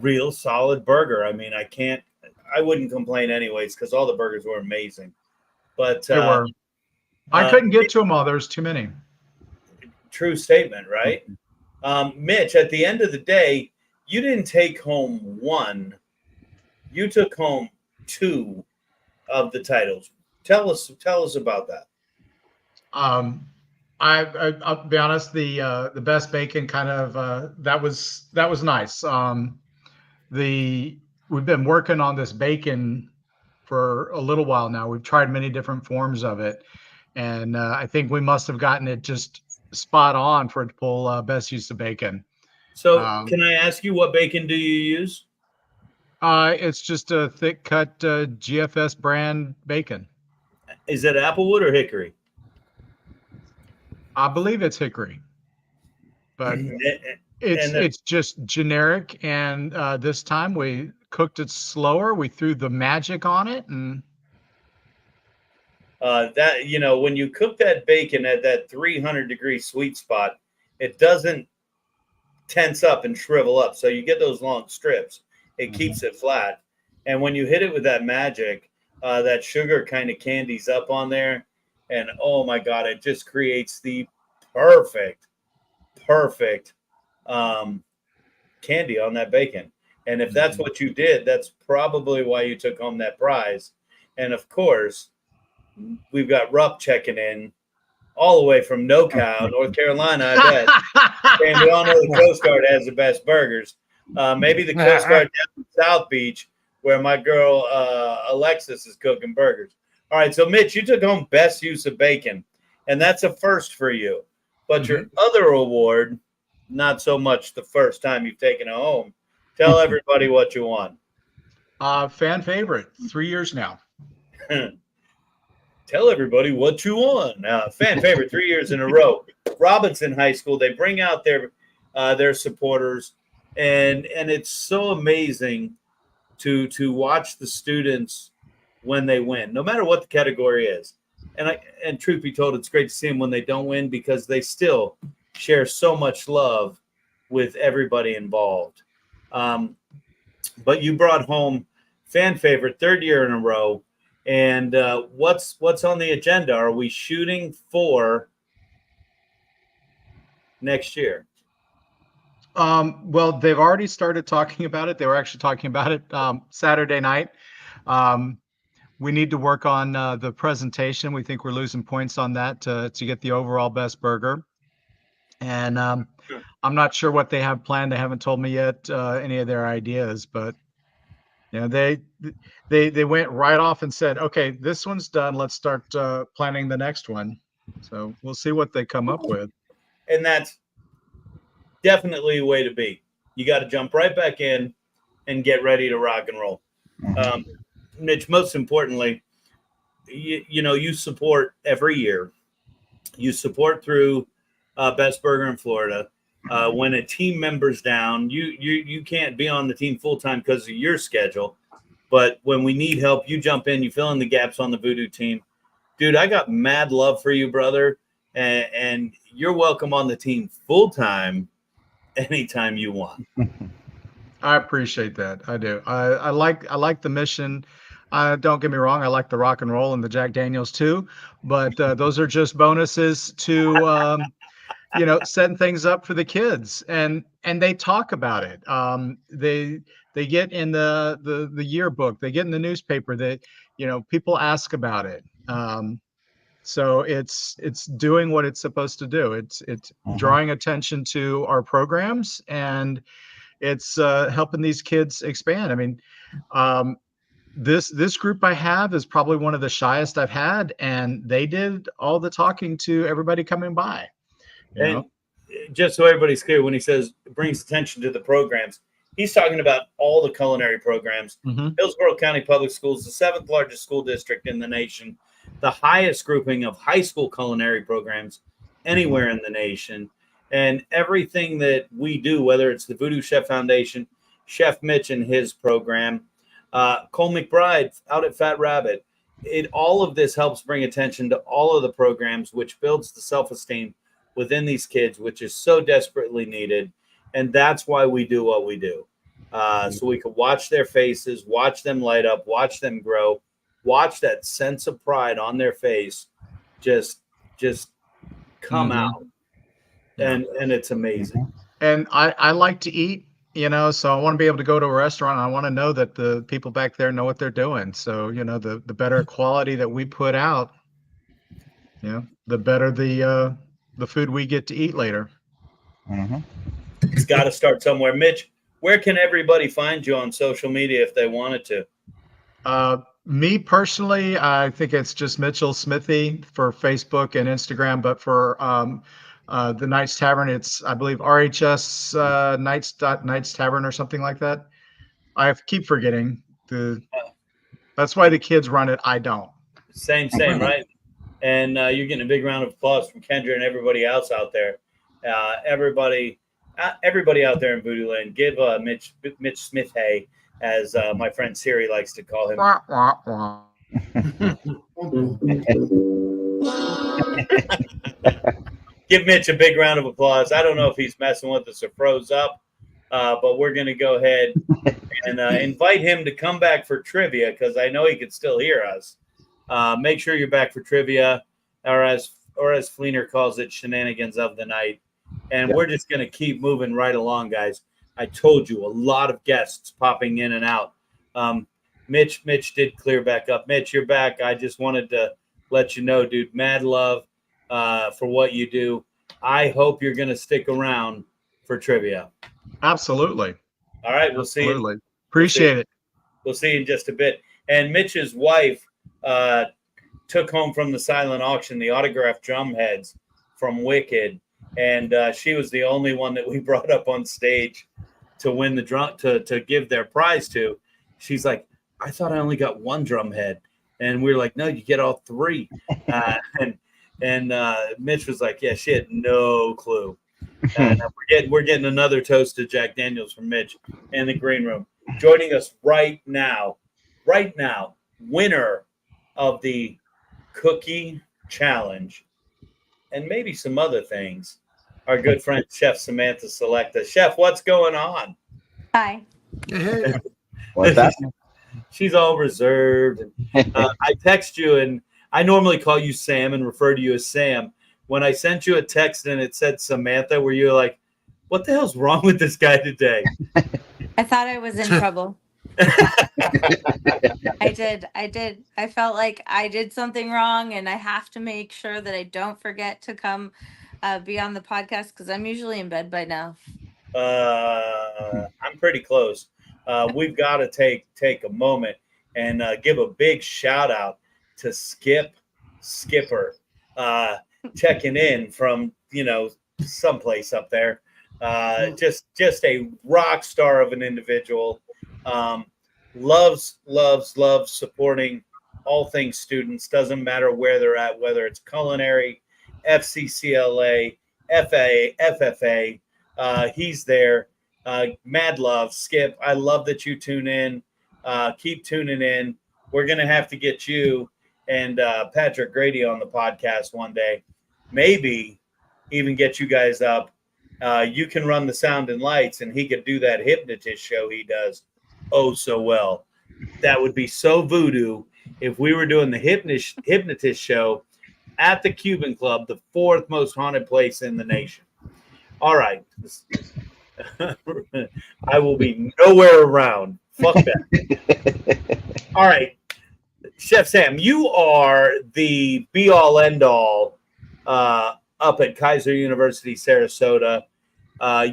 real solid burger. I mean, I wouldn't complain anyways, because all the burgers were amazing. But they were. I couldn't get to them all. There's too many. True statement, right? Mitch, at the end of the day, you didn't take home one. You took home 2 of the titles. Tell us about that. I'll be honest. The best bacon kind of that was nice. We've been working on this bacon for a little while now. We've tried many different forms of it, and I think we must have gotten it just spot on for it to pull best use of bacon. So, can I ask you, what bacon do you use? It's just a thick cut GFS brand bacon. Is it Applewood or Hickory? I believe it's Hickory, but it's just generic. And this time we cooked it slower. We threw the magic on it, and that, when you cook that bacon at that 300-degree sweet spot, it doesn't tense up and shrivel up. So you get those long strips. It keeps it flat. And when you hit it with that magic, that sugar kind of candies up on there. And oh my God, it just creates the perfect candy on that bacon. And if that's what you did, that's probably why you took home that prize. And of course, we've got Rupp checking in all the way from NoCal, North Carolina, I bet. And we all know the Coast Guard has the best burgers. Maybe the Coast Guard down in South Beach, where my girl Alexis is cooking burgers. All right, so Mitch, you took home best use of bacon, and that's a first for you. But your other award, not so much the first time you've taken it home. Tell everybody what you won. Fan favorite, 3 years now. Tell everybody what you won. Fan favorite, 3 years in a row. Robinson High School, they bring out their supporters, and it's so amazing to watch the students when they win, no matter what the category is. And truth be told, it's great to see them when they don't win, because they still share so much love with everybody involved. But you brought home fan favorite, 3rd year in a row. And what's on the agenda? Are we shooting for next year? Well, they've already started talking about it. They were actually talking about it Saturday night. We need to work on the presentation. We think we're losing points on that to get the overall best burger. And I'm not sure what they have planned. They haven't told me yet any of their ideas, but they went right off and said, okay, this one's done. Let's start planning the next one. So we'll see what they come up with. And that's definitely a way to be. You got to jump right back in and get ready to rock and roll. Mitch, most importantly, you support every year. You support through Best Burger in Florida. When a team member's down, you can't be on the team full time because of your schedule. But when we need help, you jump in, you fill in the gaps on the VooDoo team. Dude, I got mad love for you, brother. And you're welcome on the team full time anytime you want. I appreciate that. I do. I like the mission. Don't get me wrong. I like the rock and roll and the Jack Daniels too, but those are just bonuses to, setting things up for the kids, and they talk about it. They get in the yearbook, they get in the newspaper, that, people ask about it. So it's doing what it's supposed to do. It's drawing attention to our programs, and it's helping these kids expand. I mean, this group I have is probably one of the shyest I've had, and they did all the talking to everybody coming by. And just so everybody's clear, when he says brings attention to the programs, he's talking about all the culinary programs. Hillsborough County Public Schools, the 7th largest school district in the nation, the highest grouping of high school culinary programs anywhere in the nation. And everything that we do, whether it's the VooDoo Chef Foundation, Chef Mitch and his program, Cole McBride out at Fat Rabbit, all of this helps bring attention to all of the programs, which builds the self-esteem within these kids, which is so desperately needed. And that's why we do what we do. So we could watch their faces, watch them light up, watch them grow, watch that sense of pride on their face just come out. And it's amazing. And I like to eat, So I want to be able to go to a restaurant. And I want to know that the people back there know what they're doing. So, the better quality that we put out, the better the food we get to eat later. Mm-hmm. It's got to start somewhere. Mitch, where can everybody find you on social media if they wanted to? Me personally, I think it's just Mitchell Smithy for Facebook and Instagram. But for the Knights Tavern, it's, I believe, RHS Knights Tavern or something like that. I keep forgetting. That's why the kids run it. I don't. Same, right? And you're getting a big round of applause from Kendra and everybody else out there. Everybody out there in Voodoo Land, give Mitch Smith hay, as my friend Siri likes to call him. Wah, wah, wah. Give Mitch a big round of applause. I don't know if he's messing with us or froze up, but we're going to go ahead and invite him to come back for trivia, because I know he can still hear us. Make sure you're back for trivia, or as Fleener calls it, shenanigans of the night. And we're just going to keep moving right along, guys. I told you, a lot of guests popping in and out. Mitch did clear back up. Mitch, you're back. I just wanted to let you know, dude, mad love for what you do. I hope you're going to stick around for trivia. Absolutely. All right, we'll see you. Appreciate it. We'll see you in just a bit. And Mitch's wife took home from the silent auction the autographed drum heads from Wicked. And she was the only one that we brought up on stage to win the drum, to give their prize to. She's like, I thought I only got one drum head. And we were like, no, you get all three. And Mitch was like, yeah, she had no clue. And we're getting another toast to Jack Daniels from Mitch in the green room. Joining us right now, winner of the cookie challenge and maybe some other things, our good friend Chef Samantha Selecta. Chef, what's going on? Hi. Hey. What's that? She's all reserved. I text you, and I normally call you Sam and refer to you as Sam. When I sent you a text and it said Samantha, were you like, what the hell's wrong with this guy today? I thought I was in trouble. I did. I felt like I did something wrong, and I have to make sure that I don't forget to come be on the podcast, because I'm usually in bed by now. I'm pretty close. We've got to take a moment and give a big shout out to Skipper, checking in from someplace up there. Just a rock star of an individual. Loves supporting all things students. Doesn't matter where they're at, whether it's culinary, FCCLA, FFA. He's there. Mad love, Skip. I love that you tune in. Keep tuning in. We're gonna have to get you and Patrick Grady on the podcast one day. Maybe even get you guys up. You can run the sound and lights, and he could do that hypnotist show he does so well. That would be so voodoo if we were doing the hypnotist show at the Cuban Club, the 4th most haunted place in the nation. All right. I will be nowhere around. Fuck that. All right. Chef Sam, you are the be-all, end-all up at Kaiser University, Sarasota.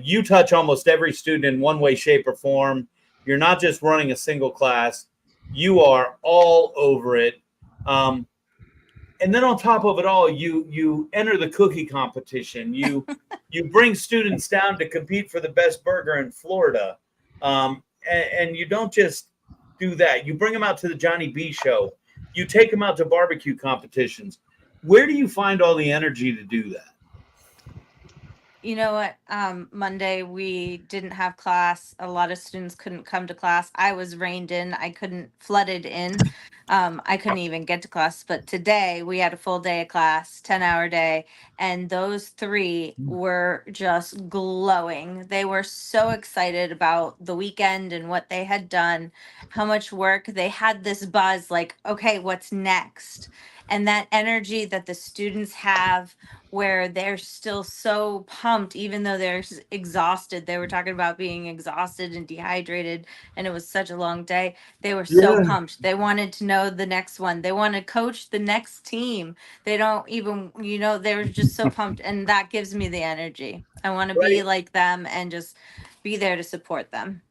You touch almost every student in one way, shape, or form. You're not just running a single class. You are all over it. And then on top of it all, you enter the cookie competition. You bring students down to compete for the best burger in Florida. And you don't just do that. You bring them out to the Johnny B show. You take them out to barbecue competitions. Where do you find all the energy to do that? You know what? Monday we didn't have class. A lot of students couldn't come to class. I was reined in. I couldn't flooded in. I couldn't even get to class. But today we had a full day of class, 10-hour day, and those 3 were just glowing. They were so excited about the weekend and what they had done, how much work they had. This buzz, like, okay, what's next? and that energy that the students have, where they're still so pumped even though they're exhausted. They were talking about being exhausted and dehydrated, and it was such a long day. They were so pumped. They wanted to know the next one. They want to coach the next team. They don't even, they were just so pumped, and that gives me the energy. I want to be like them and just be there to support them.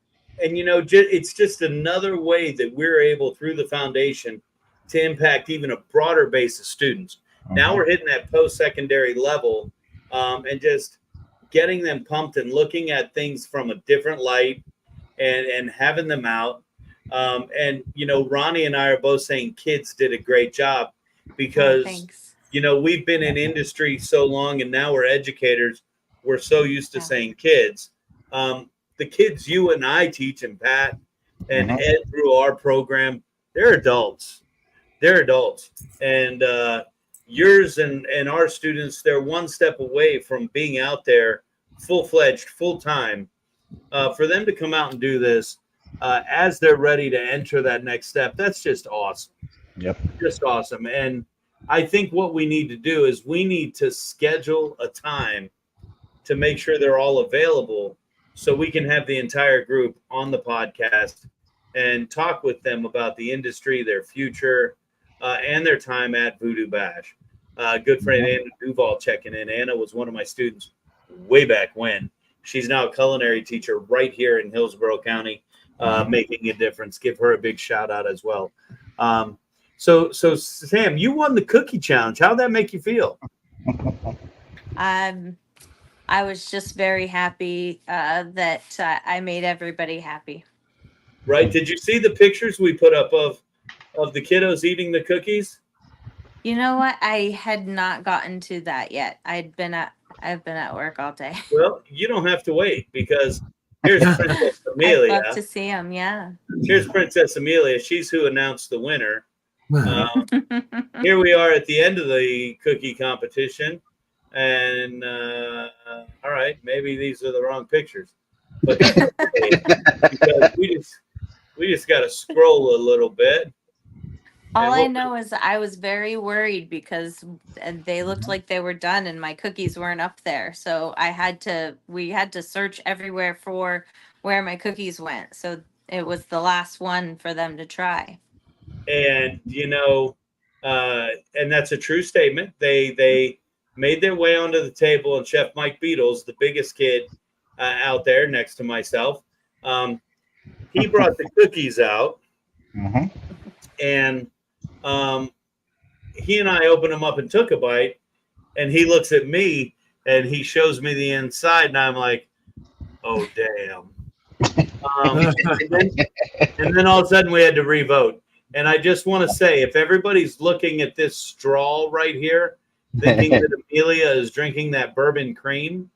And it's just another way that we're able, through the foundation, to impact even a broader base of students. Now we're hitting that post-secondary level, and just getting them pumped and looking at things from a different light, and having them out. And Ronnie and I are both saying kids did a great job, because we've been in industry so long, and now we're educators. We're so used to saying kids. The kids you and I teach, and Pat and Ed through our program, they're adults. They're adults. And yours and our students, they're one step away from being out there full-fledged, full-time. For them to come out and do this as they're ready to enter that next step, that's just awesome. Yep. Just awesome. And I think what we need to do is we need to schedule a time to make sure they're all available, so we can have the entire group on the podcast and talk with them about the industry, their future, and their time at VooDoo Bash. Good friend Anna Duval checking in. Anna was one of my students way back when. She's now a culinary teacher right here in Hillsborough County, making a difference. Give her a big shout out as well. So Sam, you won the cookie challenge. How'd that make you feel? I was just very happy that I made everybody happy. Right. Did you see the pictures we put up of the kiddos eating the cookies? You know what? I had not gotten to that yet. I've been at work all day. Well, you don't have to wait, because here's Princess Amelia. I'd love to see them. Yeah. Here's Princess Amelia. She's who announced the winner. Here we are at the end of the cookie competition. And all right, maybe these are the wrong pictures, but that's okay, because we just got to scroll a little bit. All I know is I was very worried because they looked like they were done and my cookies weren't up there. So we had to search everywhere for where my cookies went. So it was the last one for them to try. And and that's a true statement. They made their way onto the table, and Chef Mike Beatles, the biggest kid out there next to myself, he brought the cookies out, and he and I opened them up and took a bite, and he looks at me and he shows me the inside, and I'm like, oh damn. And then all of a sudden we had to re-vote. And I just want to say, if everybody's looking at this straw right here, thinking that Amelia is drinking that bourbon cream,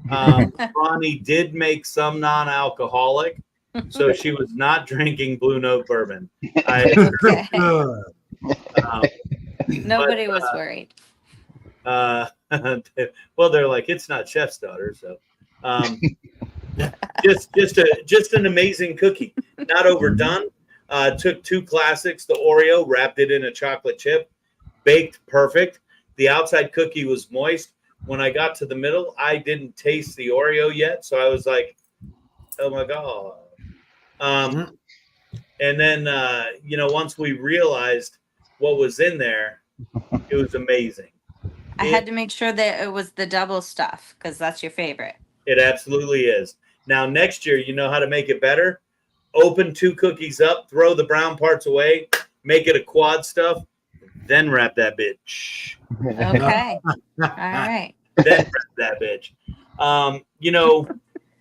Ronnie did make some non-alcoholic, so she was not drinking Blue Note bourbon. Nobody was worried. Well, they're like, it's not Chef's daughter, so just an amazing cookie, not overdone. Took two classics, the Oreo, wrapped it in a chocolate chip, baked perfect. The outside cookie was moist. When I got to the middle, I didn't taste the Oreo yet, so I was like, oh my God. And then, once we realized what was in there, it was amazing. I had to make sure that it was the double stuff, because that's your favorite. It absolutely is. Now, next year, you know how to make it better? Open two cookies up, throw the brown parts away, make it a quad stuff, then wrap that bitch. Okay. All right. Then wrap that bitch.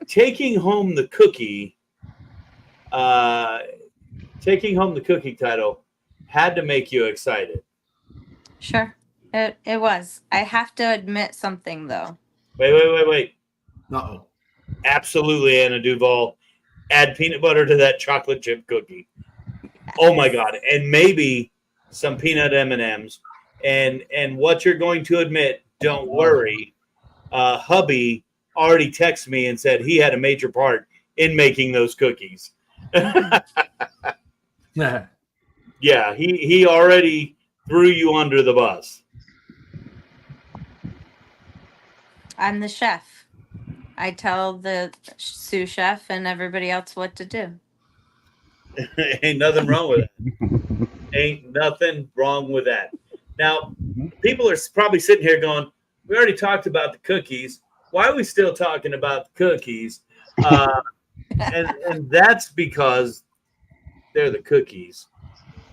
Taking home the cookie title had to make you excited. Sure. It was. I have to admit something, though. Wait. Uh-oh. Absolutely, Anna Duval. Add peanut butter to that chocolate chip cookie. Oh my God. And maybe some peanut M&Ms. And what you're going to admit, don't worry. Hubby already texted me and said he had a major part in making those cookies. Yeah, he already threw you under the bus? I'm the chef. I tell the sous chef and everybody else what to do. Ain't nothing wrong with that. Ain't nothing wrong with that. Now, people are probably sitting here going, we already talked about the cookies. Why are we still talking about the cookies? And that's because they're the cookies.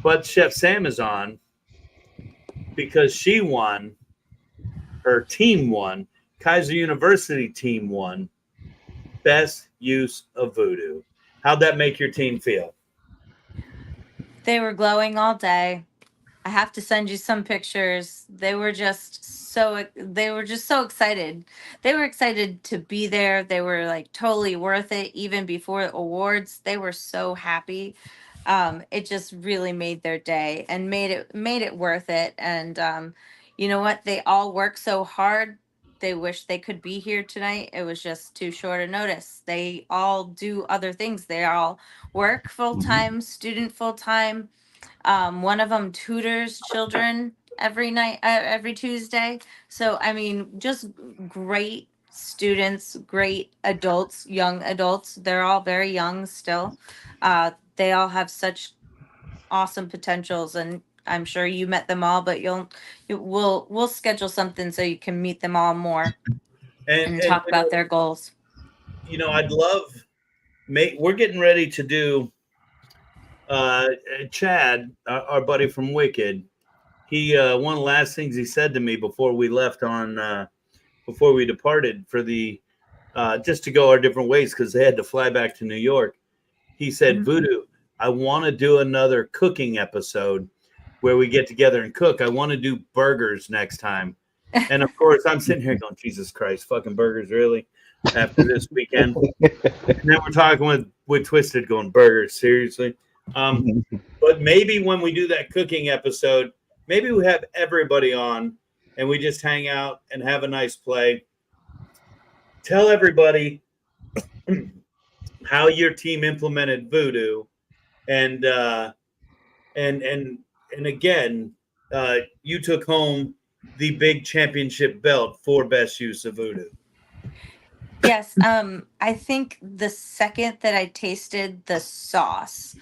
But Chef Sam is on because she won. Her team won. Kaiser University team won. Best use of VooDoo. How'd that make your team feel? They were glowing all day. I have to send you some pictures. They were just so excited. They were excited to be there. They were like totally worth it. Even before awards, they were so happy. It just really made their day and made it worth it. And you know what? They all work so hard. They wish they could be here tonight. It was just too short a notice. They all do other things. They all work full time, student full time. One of them tutors children every night, every Tuesday. So, I mean, just great students, great adults, young adults. They're all very young still. They all have such awesome potentials, and I'm sure you met them all, but we'll schedule something so you can meet them all more and talk about their goals. You know, I'd love. We're getting ready to do. Chad, our buddy from Wicked, he one of the last things he said to me before we left before we departed for the just to go our different ways because they had to fly back to New York. He said, VooDoo, I want to do another cooking episode where we get together and cook. I want to do burgers next time. And of course, I'm sitting here going, Jesus Christ, fucking burgers, really? After this weekend. And then we're talking with Twisted going, burgers, seriously? But maybe when we do that cooking episode, maybe we have everybody on and we just hang out and have a nice play. Tell everybody how your team implemented VooDoo, and again, you took home the big championship belt for best use of VooDoo. Yes, I think the second that I tasted the sauce,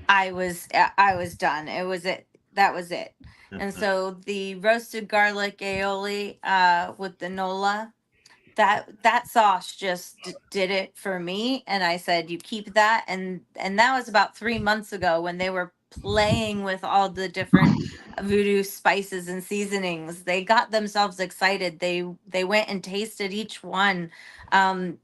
I was done. It was it. That was it. And so the roasted garlic aioli with the nola, that sauce just did it for me. And I said, you keep that. And that was about 3 months ago when they were playing with all the different VooDoo spices and seasonings. They got themselves excited. They went and tasted each one.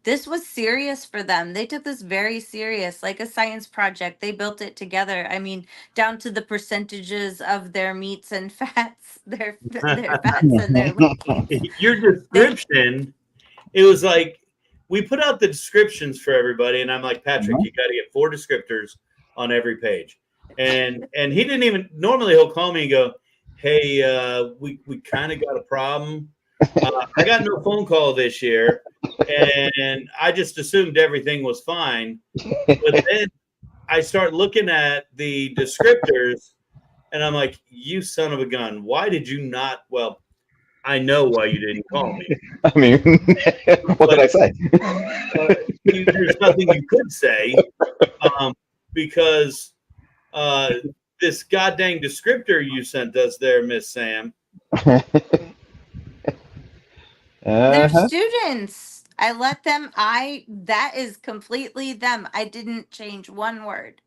This was serious for them. They took this very serious, like a science project. They built it together. I mean, down to the percentages of their meats and fats, their fats and their lipids. Your description, it was like we put out the descriptions for everybody, and I'm like, Patrick, you got to get 4 descriptors on every page. And he didn't even normally he'll call me and go, hey, we kind of got a problem. I got no phone call this year, and I just assumed everything was fine. But then I start looking at the descriptors, and I'm like, you son of a gun. Why did you not? Well, I know why you didn't call me. I mean, what did I say? There's nothing you could say because this goddamn descriptor you sent us there, Miss Sam. They're students. I let them. That is completely them. I didn't change one word.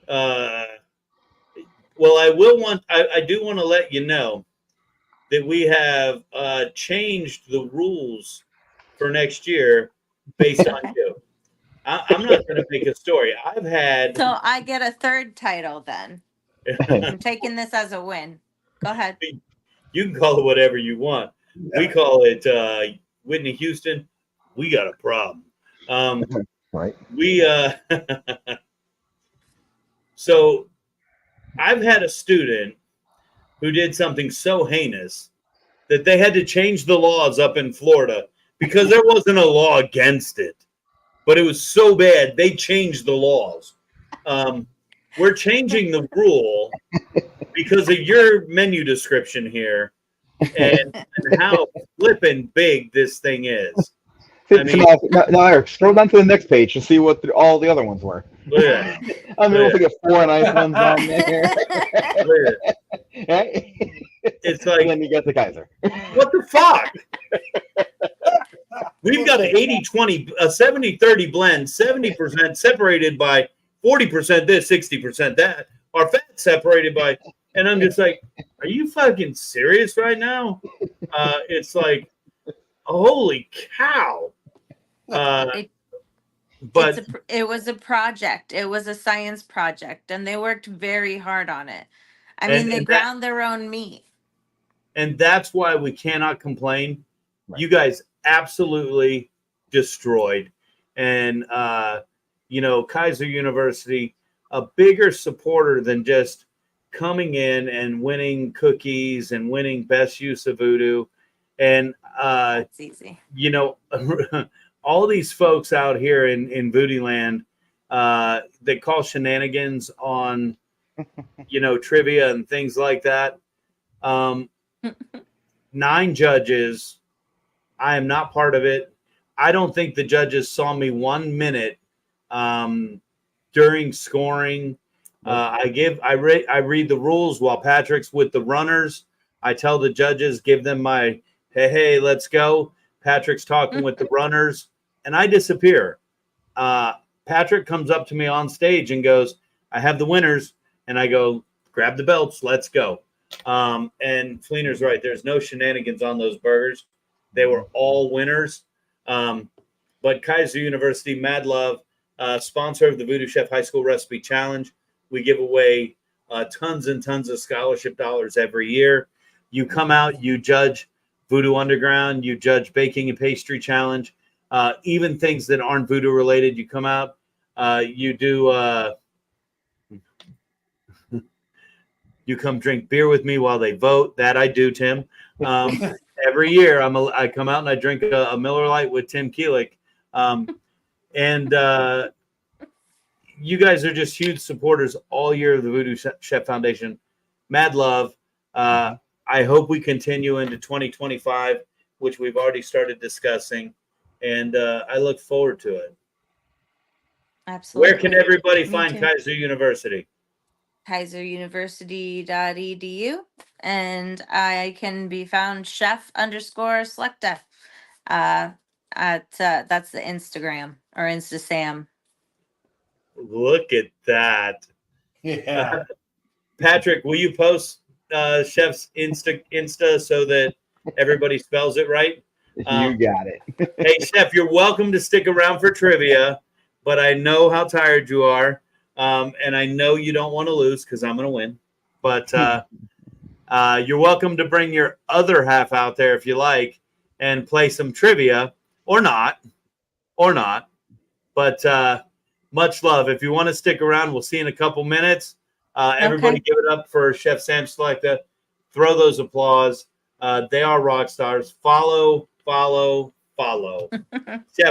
Well, I do want to let you know that we have changed the rules for next year based on you. I'm not going to make a story. So I get a third title then. I'm taking this as a win. Go ahead. You can call it whatever you want. We call it Whitney Houston. We got a problem. Right. So I've had a student who did something so heinous that they had to change the laws up in Florida because there wasn't a law against it. But it was so bad, they changed the laws. We're changing the rule because of your menu description here and how flippin' big this thing is. I mean, no, Eric, scroll down to the next page to see what all the other ones were. look at that. I'm able to get 4 nice ones on there. Look at that. Right? It's And like, then you get the Kaiser. what the fuck? We've got an 80-20, a 70-30 blend, 70% separated by 40% this, 60% that. Our fat separated by, and I'm just like, are you fucking serious right now? It's like, holy cow. But it was a project. It was a science project, and they worked very hard on it. I mean, they ground their own meat. And that's why we cannot complain. Right. You guys absolutely destroyed. And, Kaiser University, a bigger supporter than just coming in and winning cookies and winning best use of VooDoo. And, It's easy. all these folks out here in VooDoo land that call shenanigans on, trivia and things like that. 9 judges. I am not part of it. I don't think the judges saw me 1 minute during scoring. I read the rules while Patrick's with the runners. I tell the judges, give them my hey, let's go. Patrick's talking with the runners, and I disappear. Patrick comes up to me on stage and goes, I have the winners. And I go, grab the belts, let's go. And Fleener's right. There's no shenanigans on those burgers. They were all winners. But Kaiser University, mad love, sponsor of the VooDoo Chef High School Recipe Challenge. We give away tons and tons of scholarship dollars every year. You come out, you judge VooDoo Underground, you judge Baking and Pastry Challenge, even things that aren't VooDoo related. You come out, you do. You come drink beer with me while they vote. That I do, Tim. Every year, I come out and I drink a Miller Lite with Tim Keelick. And you guys are just huge supporters all year of the VooDoo Chef Foundation. Mad love. I hope we continue into 2025, which we've already started discussing. And I look forward to it. Absolutely. Where can everybody Me find too. Kaiser University? KaiserUniversity.edu, and I can be found chef_selecta. That's the Instagram or Instasam. Look at that. Yeah. Patrick, will you post Chef's Insta so that everybody spells it right? You got it. Hey, Chef, you're welcome to stick around for trivia, but I know how tired you are. And I know you don't want to lose because I'm going to win. But you're welcome to bring your other half out there if you like and play some trivia or not. But much love. If you want to stick around, we'll see you in a couple minutes. Everybody give it up for Chef Sam Selecta. Throw those applause. They are rock stars. Follow. Chef,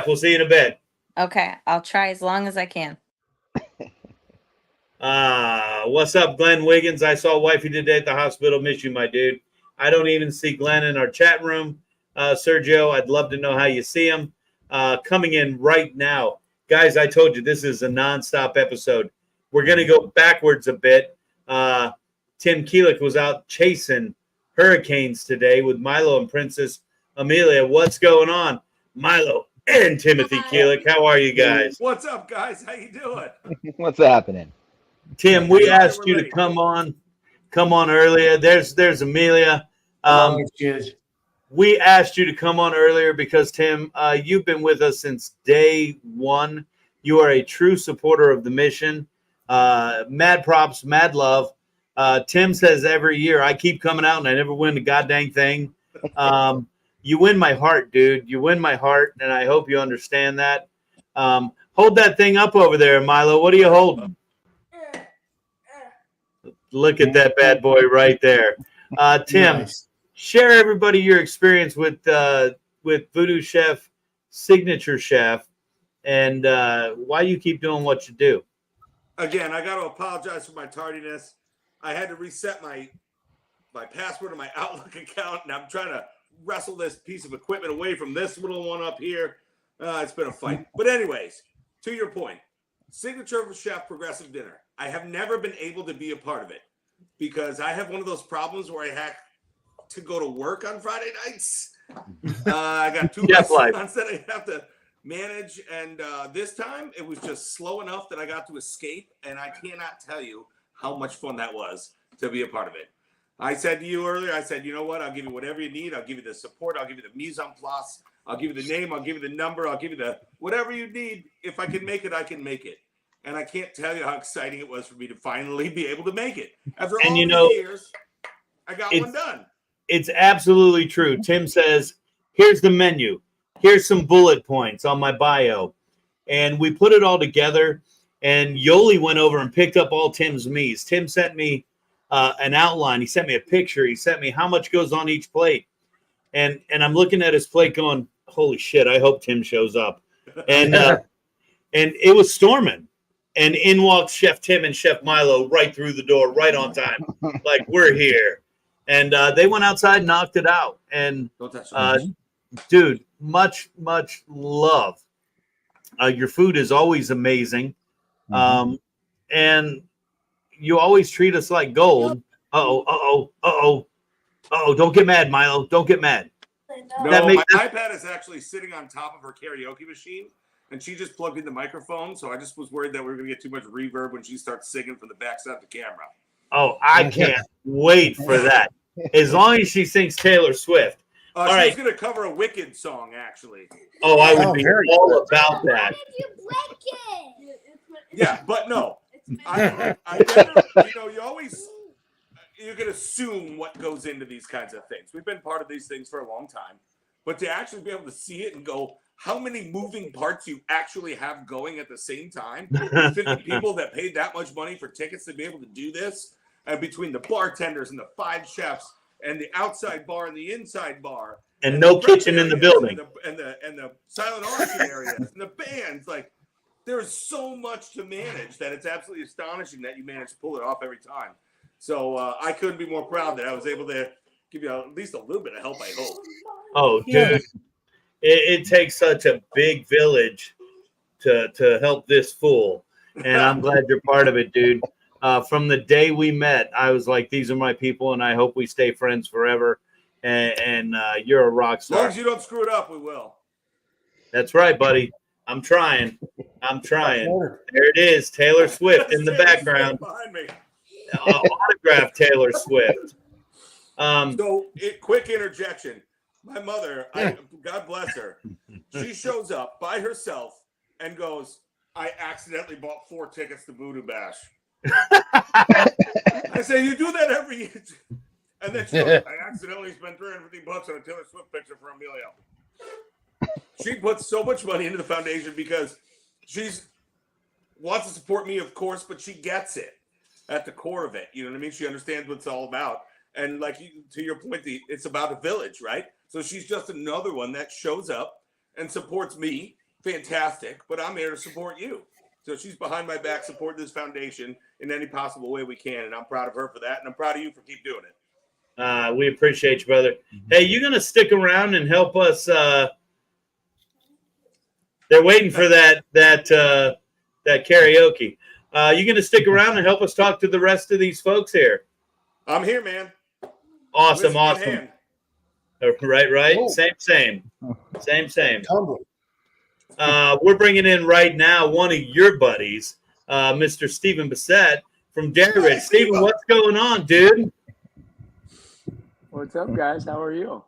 we'll see you in a bit. Okay, I'll try as long as I can. What's up, Glenn Wiggins? I saw wifey today at the hospital. Miss you, my dude. I don't even see Glenn in our chat room. Sergio, I'd love to know how you see him. Coming in right now. Guys, I told you this is a nonstop episode. We're going to go backwards a bit. Tim Keelick was out chasing hurricanes today with Milo and Princess Amelia. What's going on? Milo and Timothy Keelick. How are you guys? What's up, guys? How you doing? What's happening? Tim, we asked you to come on earlier. There's Amelia. We asked you to come on earlier because, Tim, you've been with us since day one. You are a true supporter of the mission. Mad props, mad love. Tim says every year, I keep coming out and I never win the goddamn thing. You win my heart, dude. You win my heart, and I hope you understand that. Hold that thing up over there, Milo. What are you holding? Look at that bad boy right there. Tim, Nice. share everybody your experience with VooDoo Chef, Signature Chef, and why you keep doing what you do. Again, I got to apologize for my tardiness. I had to reset my password to my Outlook account, and I'm trying to wrestle this piece of equipment away from this little one up here. It's been a fight. But anyways, to your point, Signature Chef Progressive Dinner. I have never been able to be a part of it because I have one of those problems where I have to go to work on Friday nights. I got two restaurants that I have to manage, and this time it was just slow enough that I got to escape, and I cannot tell you how much fun that was to be a part of it. I said to you earlier, I said, you know what? I'll give you whatever you need. I'll give you the support. I'll give you the mise en place. I'll give you the name. I'll give you the number. I'll give you the whatever you need. If I can make it, I can make it. And I can't tell you how exciting it was for me to finally be able to make it. After all these years, I got one done. It's absolutely true. Tim says, here's the menu. Here's some bullet points on my bio. And we put it all together. And Yoli went over and picked up all Tim's me's. Tim sent me an outline. He sent me a picture. He sent me how much goes on each plate. And I'm looking at his plate going, holy shit, I hope Tim shows up. And and it was storming. And in walks Chef Tim and Chef Milo right through the door, right on time. Like, we're here. And they went outside and knocked it out. And, dude, much, much love. Your food is always amazing. And you always treat us like gold. Uh-oh. Don't get mad, Milo. Don't get mad. No, my iPad is actually sitting on top of her karaoke machine, and she just plugged in the microphone, so I just was worried that we were going to get too much reverb when she starts singing from the backside of the camera. Oh, I can't wait for that. As long as she sings Taylor Swift. She's going to cover a Wicked song, actually. Oh, I would be all about that. Yeah, but no. I never, you can assume what goes into these kinds of things. We've been part of these things for a long time. But to actually be able to see it and go, how many moving parts you actually have going at the same time? 50 people that paid that much money for tickets to be able to do this, and between the bartenders and the 5 chefs and the outside bar and the inside bar, and no kitchen in the building, and the silent auction areas and the bands, like there's so much to manage that it's absolutely astonishing that you manage to pull it off every time. So I couldn't be more proud that I was able to give you at least a little bit of help, I hope. Oh, dude, it takes such a big village to help this fool, and I'm glad you're part of it, dude. From the day we met, I was like, these are my people, and I hope we stay friends forever. And you're a rock star. As long as you don't screw it up, we will. That's right, buddy. I'm trying. There it is, Taylor Swift in the background. Behind me. Autograph Taylor Swift. Quick interjection. My mother, God bless her, she shows up by herself and goes, I accidentally bought 4 tickets to VooDoo Bash. I say, you do that every year. And then she goes, I accidentally spent $350 on a Taylor Swift picture for Emilio. She puts so much money into the foundation because she wants to support me, of course, but she gets it at the core of it. You know what I mean? She understands what it's all about. And like to your point, it's about a village, right? So she's just another one that shows up and supports me. Fantastic. But I'm here to support you. So she's behind my back, supporting this foundation in any possible way we can. And I'm proud of her for that. And I'm proud of you for keep doing it. We appreciate you, brother. Hey, you going to stick around and help us? They're waiting for that karaoke. You going to stick around and help us talk to the rest of these folks here? I'm here, man. Awesome. Right. Oh. Same. We're bringing in right now one of your buddies, Mr. Stephen Bissett from Dairy Ridge. Stephen, what's going on, dude? What's up, guys? How are you?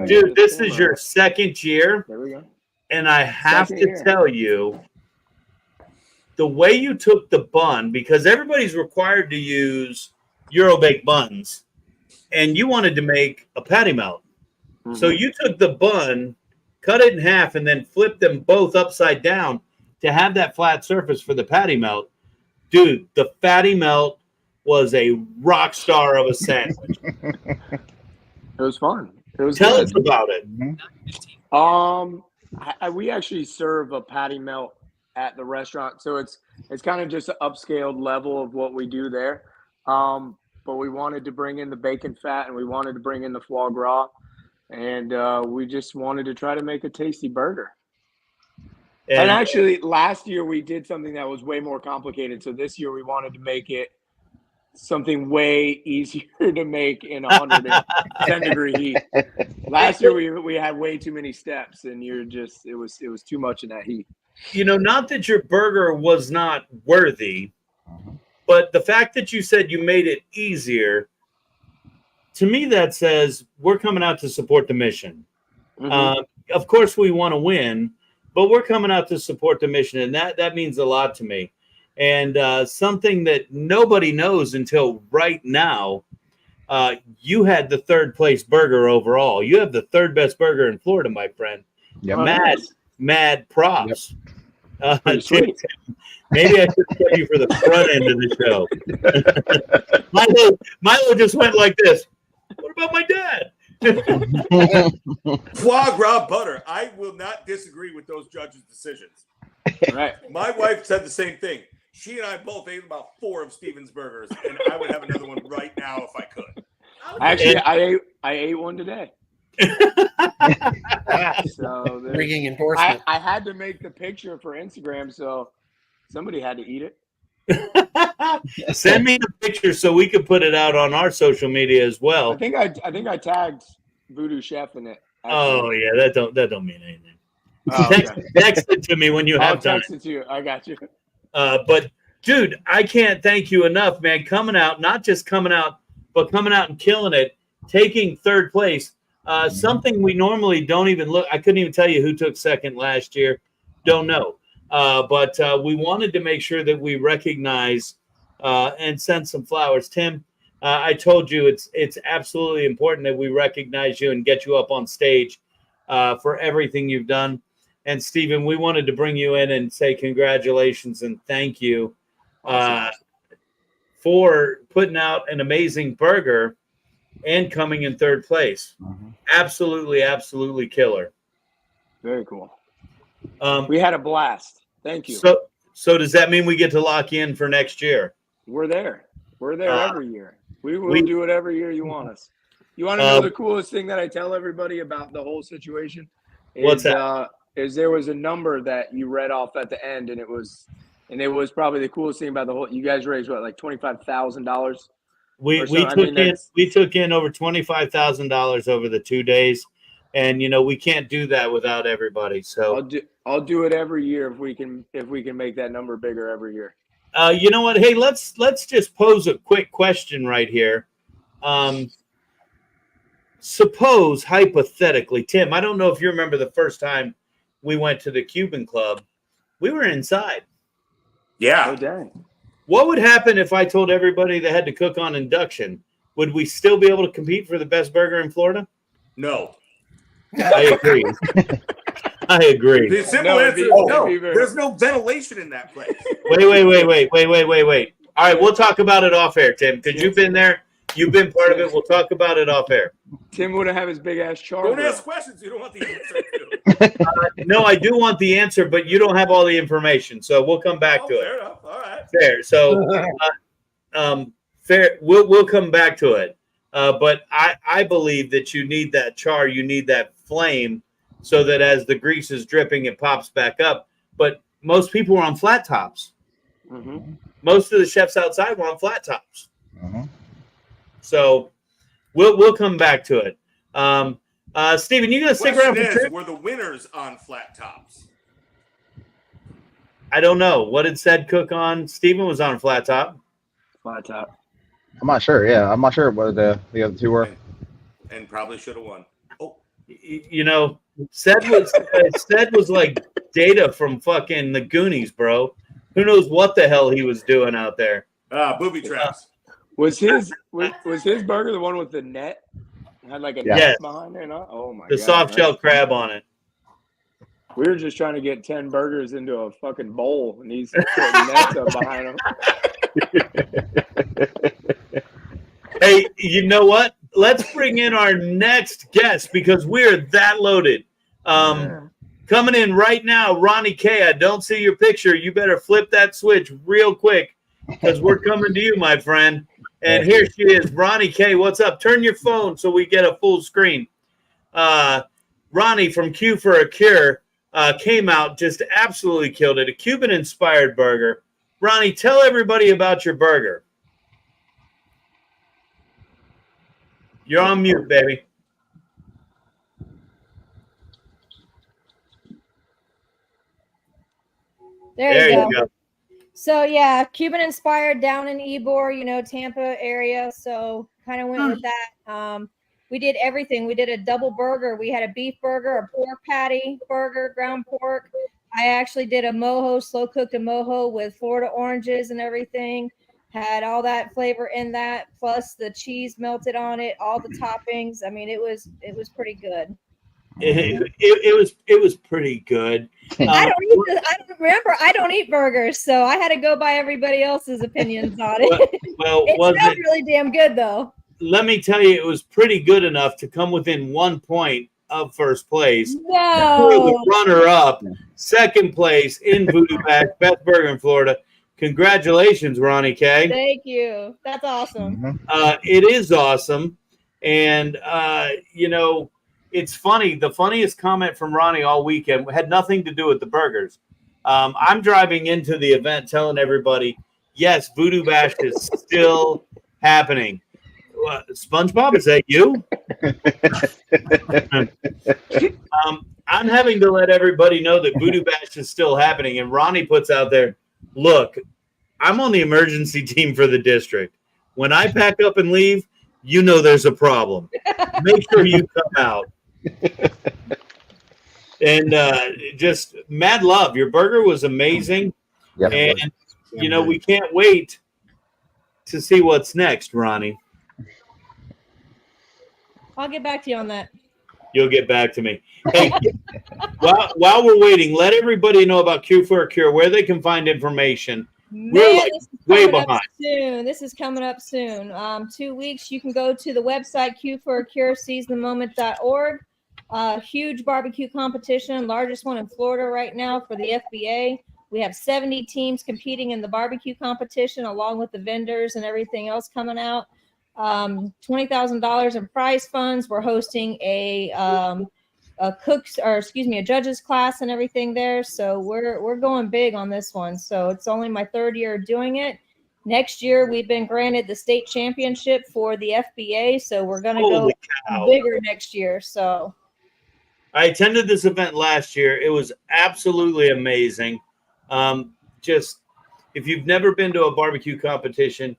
Dude, this is your second year. There we go. And I have to tell you, the way you took the bun, because everybody's required to use Euro-baked buns, and you wanted to make a patty melt. Mm-hmm. So you took the bun, cut it in half, and then flipped them both upside down to have that flat surface for the patty melt. Dude, the patty melt was a rock star of a sandwich. It was fun. Tell us about it. We actually serve a patty melt at the restaurant, so it's kind of just an upscaled level of what we do there. But we wanted to bring in the bacon fat and we wanted to bring in the foie gras. And we just wanted to try to make a tasty burger. And actually, last year we did something that was way more complicated. So this year we wanted to make it something way easier to make in 110-degree heat. Last year we had way too many steps, and it was too much in that heat. You know, not that your burger was not worthy, but the fact that you said you made it easier, to me that says we're coming out to support the mission. Of course we want to win, but we're coming out to support the mission, and that means a lot to me. And something that nobody knows until right now, you had the third place burger overall. You have the third best burger in Florida, my friend. Yep. Mad props. Yep. Maybe I should get you for the front end of the show. Milo just went like this. What about my dad? Foie gras butter. I will not disagree with those judges' decisions. Right. My wife said the same thing. She and I both ate about 4 of Steven's burgers, and I would have another one right now if I could. Actually, I ate one today. So Ringing endorsement. I had to make the picture for Instagram, so somebody had to eat it. Send me the picture so we could put it out on our social media as well. I think I tagged VooDoo Chef in it. Actually. Oh yeah, that don't mean anything. Oh, okay. Text it to me when you have time. I'll text it to you. I got you. But dude, I can't thank you enough, man. Coming out, not just coming out, but coming out and killing it, taking third place. Something we normally don't even look. I couldn't even tell you who took second last year. Don't know. But we wanted to make sure that we recognize and send some flowers. Tim, I told you it's absolutely important that we recognize you and get you up on stage for everything you've done. And Steven, we wanted to bring you in and say congratulations and thank you for putting out an amazing burger and coming in third place. Absolutely killer. Very cool. We had a blast. Thank you. So does that mean we get to lock in for next year? We're there. We're there every year. We will do it every year you want us. You want to know the coolest thing that I tell everybody about the whole situation? What's that? Is there was a number that you read off at the end, and it was probably the coolest thing about the whole. You guys raised what, like $25,000? We took in over $25,000 over the 2 days, and we can't do that without everybody. So I'll do it every year if we can make that number bigger every year. You know what? Hey, let's just pose a quick question right here. Suppose hypothetically, Tim, I don't know if you remember the first time we went to the Cuban Club. We were inside. Yeah. Oh, dang. What would happen if I told everybody they had to cook on induction? Would we still be able to compete for the best burger in Florida? No. I agree. The simple answer is no. There's no ventilation in that place. Wait. All right, we'll talk about it off air, Tim, because you've been there. You've been part of it. We'll talk about it off air. Tim wouldn't have his big ass char. Don't ask questions you don't want the answer to. No, I do want the answer, but you don't have all the information, so we'll come back to it. Fair enough. All right. Fair. So, fair. We'll come back to it. But I believe that you need that char, you need that flame, so that as the grease is dripping, it pops back up. But most people are on flat tops. Mm-hmm. Most of the chefs outside were on flat tops. So we'll come back to it. Steven, you gonna stick around for trip? Were the winners on flat tops? I don't know. What did said cook on? Steven was on a flat top. Flat top. I'm not sure. Yeah, I'm not sure what the other two were. And probably should have won. Oh, Said was like Data from fucking the Goonies, bro. Who knows what the hell he was doing out there? Booby traps. Was his burger the one with the net? It had like a net behind it. Oh my god! The soft shell crab on it. We were just trying to get 10 burgers into a fucking bowl, and he's putting nets up behind him. Hey, you know what? Let's bring in our next guest because we're that loaded. Coming in right now, Ronnie K. I don't see your picture. You better flip that switch real quick because we're coming to you, my friend. And here she is, Ronnie K. What's up? Turn your phone so we get a full screen. Ronnie from Q for a Cure came out, just absolutely killed it. A Cuban-inspired burger. Ronnie, tell everybody about your burger. You're on mute, baby. There you go. So yeah, Cuban inspired down in Ybor, Tampa area. So kind of went with that. We did everything. We did a double burger. We had a beef burger, a pork patty burger, ground pork. I actually did a mojo, slow cooked a mojo with Florida oranges and everything. Had all that flavor in that, plus the cheese melted on it, all the toppings. I mean, it was pretty good. It was pretty good. I don't eat burgers, so I had to go by everybody else's opinions on it. Well, it smelled really damn good though. Let me tell you, it was pretty good enough to come within 1 point of first place. No. The runner-up, second place in VooDoo Bash, best burger in Florida. Congratulations, Ronnie K. Thank you. That's awesome. It is awesome. And, it's funny. The funniest comment from Ronnie all weekend had nothing to do with the burgers. I'm driving into the event telling everybody, yes, VooDoo Bash is still happening. SpongeBob, is that you? I'm having to let everybody know that VooDoo Bash is still happening. And Ronnie puts out there, look, I'm on the emergency team for the district. When I pack up and leave, there's a problem. Make sure you come out. And just mad love. Your burger was amazing. Yep. And, we can't wait to see what's next, Ronnie. I'll get back to you on that. You'll get back to me. Hey, while we're waiting, let everybody know about Q for a Cure, where they can find information. We're way behind. This is coming up soon. 2 weeks. You can go to the website qforaCure.org. Huge barbecue competition, largest one in Florida right now for the FBA. We have 70 teams competing in the barbecue competition, along with the vendors and everything else coming out. $20,000 in prize funds. We're hosting a judges class and everything there. So we're going big on this one. So it's only my third year doing it. Next year, we've been granted the state championship for the FBA. So we're going to go bigger next year. So I attended this event last year. It was absolutely amazing. Just if you've never been to a barbecue competition,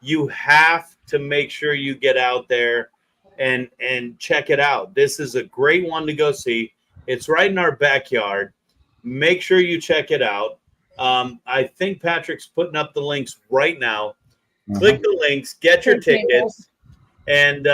you have to make sure you get out there and check it out. This is a great one to go see. It's right in our backyard. Make sure you check it out. I think Patrick's putting up the links right now. Click the links, get your tickets. And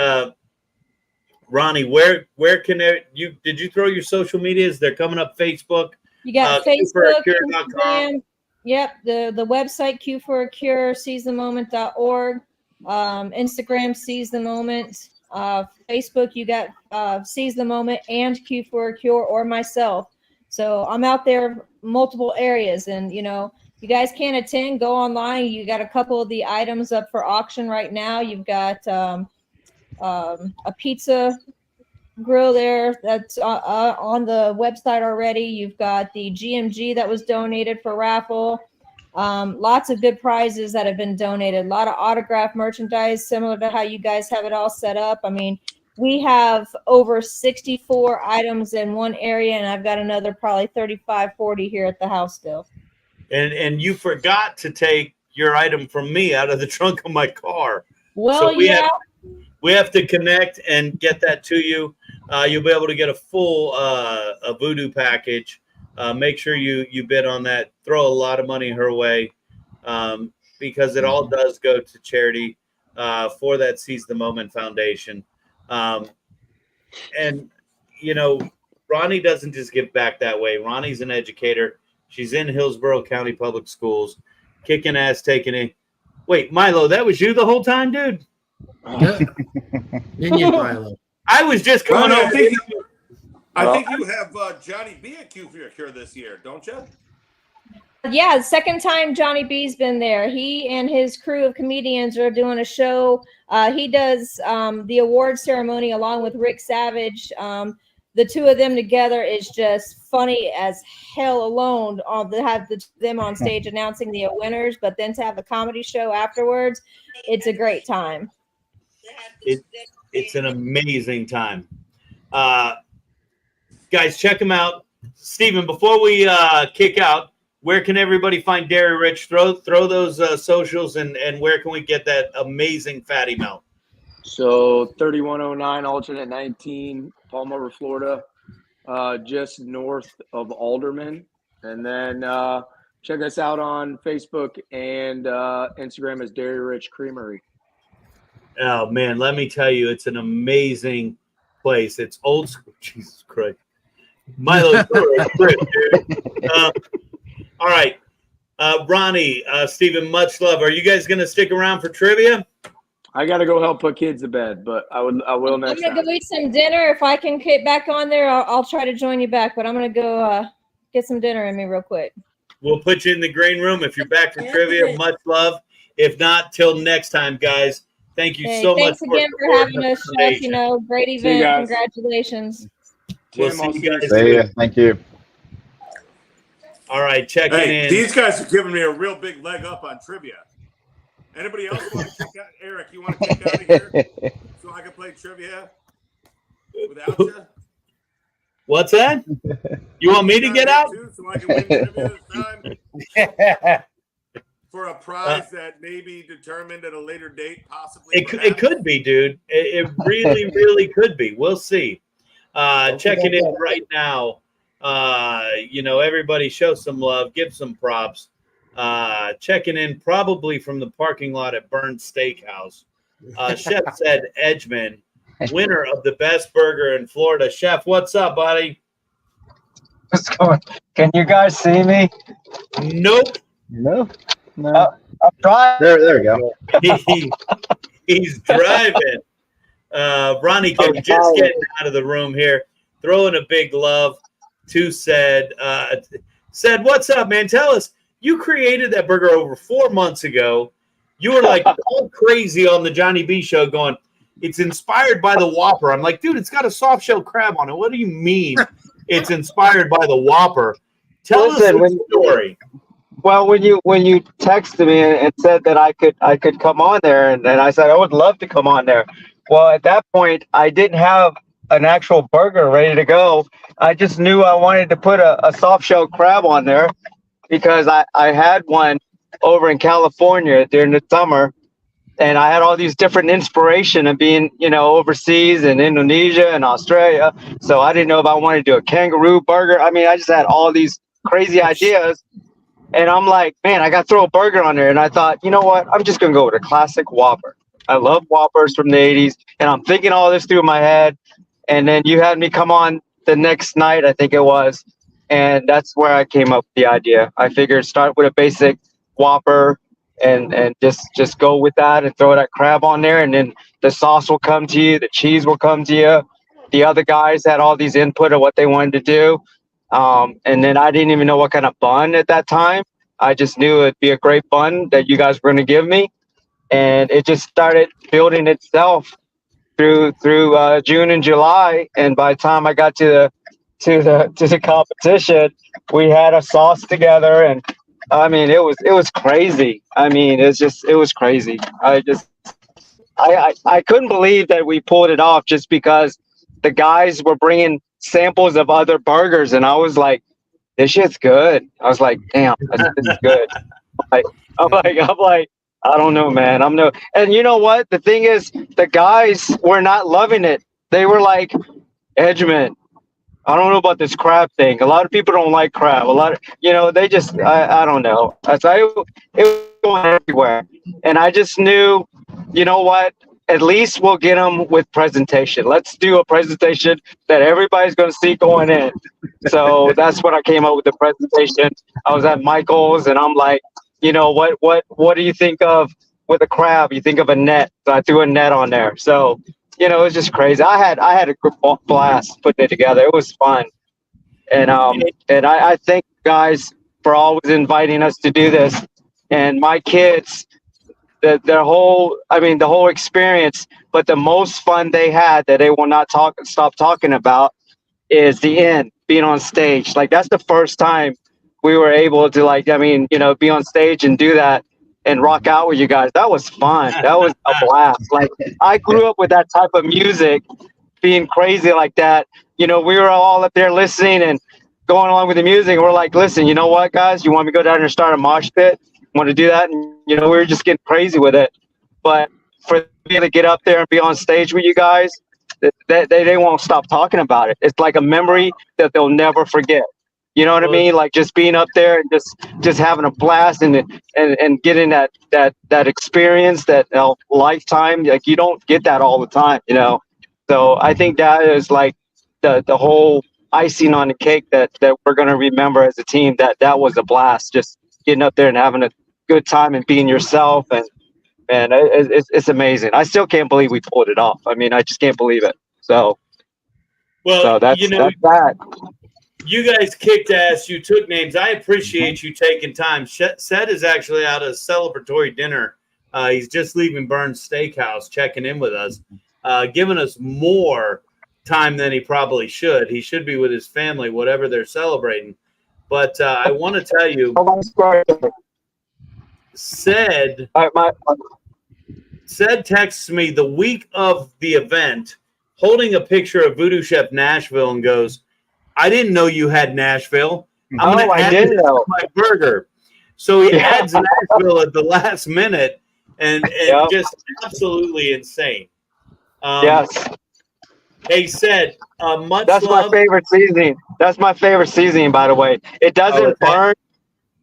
Ronnie, where can did you throw your social medias? They're coming up Facebook. You got Facebook, Instagram. Yep, the website qforaCure.org. Instagram Seize the Moment. Facebook, you got Seize the Moment and Q for a Cure or myself. So I'm out there multiple areas, and you guys can't attend, go online. You got a couple of the items up for auction right now. You've got a pizza grill there that's on the website already. You've got the GMG that was donated for raffle. Lots of good prizes that have been donated. A lot of autographed merchandise, similar to how you guys have it all set up. I mean, we have over 64 items in one area, and I've got another probably 35, 40 here at the house still. And you forgot to take your item from me out of the trunk of my car. Well, so we have to connect and get that to you. You'll be able to get a full a VooDoo package. Make sure you bid on that. Throw a lot of money her way because it all does go to charity for that Seize the Moment Foundation. And, Ronnie doesn't just give back that way. Ronnie's an educator. She's in Hillsborough County Public Schools, kicking ass, taking it. Wait, Milo, that was you the whole time, dude? Yeah. Indian Milo. I was just coming over. I think you have Johnny B at Q for your Cure this year, don't you? Yeah, second time Johnny B's been there. He and his crew of comedians are doing a show. He does the award ceremony along with Rick Savage. The two of them together is just funny as hell alone. To have them on stage announcing the winners, but then to have a comedy show afterwards, it's a great time. It's an amazing time. Guys, check them out. Steven, before we kick out, where can everybody find Dairy Rich? Throw those socials and where can we get that amazing fatty melt? So 3109 alternate 19, Palm Harbor, Florida, just north of Alderman. And then check us out on Facebook and Instagram as Dairy Rich Creamery. Oh man, let me tell you, it's an amazing place. It's old school. Jesus Christ. Milo, dude. All right. Ronnie, Steven, much love. Are you guys going to stick around for trivia? I got to go help put kids to bed, but I will next time. I'm going to go eat some dinner. If I can get back on there, I'll try to join you back, but I'm going to go get some dinner in me real quick. We'll put you in the green room. If you're back for trivia, much love. If not, till next time, guys. Thank you so much. Thanks again for having us, Chef. Great event. Congratulations. We'll see you guys. See ya. Thank you. All right, checking in. These guys are giving me a real big leg up on trivia. Anybody else want to kick out? Eric, you want to kick out of here so I can play trivia without you? What's that? You want me to get out? Too, so I can win trivia this time? For a prize that may be determined at a later date, possibly. It could be, dude. It really, really could be. We'll see. Checking in right now. Everybody show some love, give some props. Checking in probably from the parking lot at Burns Steakhouse. Chef said Edgeman, winner of the best burger in Florida. Chef, what's up, buddy? What's going? Can you guys see me? Nope. No. I'm driving. There we go. He's driving. Ronnie just getting out of the room here, throwing a big love to said, what's up, man? Tell us, you created that burger over 4 months ago. You were like all crazy on the Johnny B show going, it's inspired by the Whopper. I'm like, dude, it's got a soft shell crab on it. What do you mean it's inspired by the Whopper? Tell us the story. Well, when you texted me and said that I could come on there, and I said I would love to come on there. Well, at that point, I didn't have an actual burger ready to go. I just knew I wanted to put a soft shell crab on there because I had one over in California during the summer, and I had all these different inspiration of being, overseas in Indonesia and Australia. So I didn't know if I wanted to do a kangaroo burger. I mean, I just had all these crazy ideas. And I'm like, man, I got to throw a burger on there. And I thought, you know what? I'm just going to go with a classic Whopper. I love Whoppers from the 80s. And I'm thinking all this through my head. And then you had me come on the next night, I think it was. And that's where I came up with the idea. I figured start with a basic Whopper and just go with that and throw that crab on there. And then the sauce will come to you. The cheese will come to you. The other guys had all these input of what they wanted to do. And then I didn't even know what kind of bun at that time. I just knew it'd be a great bun that you guys were going to give me. And it just started building itself through June and July. And by the time I got to the competition, we had a sauce together. And I mean, it was crazy. I mean, it was crazy. I couldn't believe that we pulled it off just because the guys were bringing samples of other burgers, and I was like, this shit's good. I was like, damn, this is good. I'm like, I don't know, man. And you know what? The thing is, the guys were not loving it. They were like, Edgeman, I don't know about this crab thing. A lot of people don't like crab. A lot of, they just, I don't know. It was going everywhere. And I just knew, you know what? At least we'll get them with presentation. Let's do a presentation that everybody's going to see going in. So that's what I came up with, the presentation. I was at Michael's and I'm like, what do you think of with a crab? You think of a net. So I threw a net on there. So, it was just crazy. I had a blast putting it together. It was fun. And I thank guys for always inviting us to do this. And my kids, the whole experience, but the most fun they had that they will not stop talking about is the end, being on stage. Like, that's the first time we were able to be on stage and do that and rock out with you guys. That was fun. That was a blast. Like, I grew up with that type of music, being crazy like that. We were all up there listening and going along with the music. And we're like, listen, you know what, guys? You want me to go down there and start a mosh pit? Want to do that? And, we were just getting crazy with it. But for me to get up there and be on stage with you guys, they won't stop talking about it. It's like a memory that they'll never forget. You know what I mean? Like, just being up there and just having a blast and getting that experience, that lifetime. Like, you don't get that all the time, So I think that is like the whole icing on the cake that we're going to remember as a team. That was a blast, just getting up there and having a good time and being yourself. And it's amazing. I still can't believe we pulled it off. I mean, I just can't believe it. So that's that. You guys kicked ass. You took names. I appreciate you taking time. Seth is actually out at a celebratory dinner. He's just leaving Burns Steakhouse, checking in with us, giving us more time than he probably should. He should be with his family, whatever they're celebrating. But I want to tell you, Said texts me the week of the event, holding a picture of VooDoo Chef Nashville, and goes, "I didn't know you had Nashville. I'm going to add it to my burger." So he adds Nashville at the last minute, and just absolutely insane. Yes. Hey, Said, much That's love. my favorite seasoning. That's my favorite seasoning, by the way. It doesn't burn.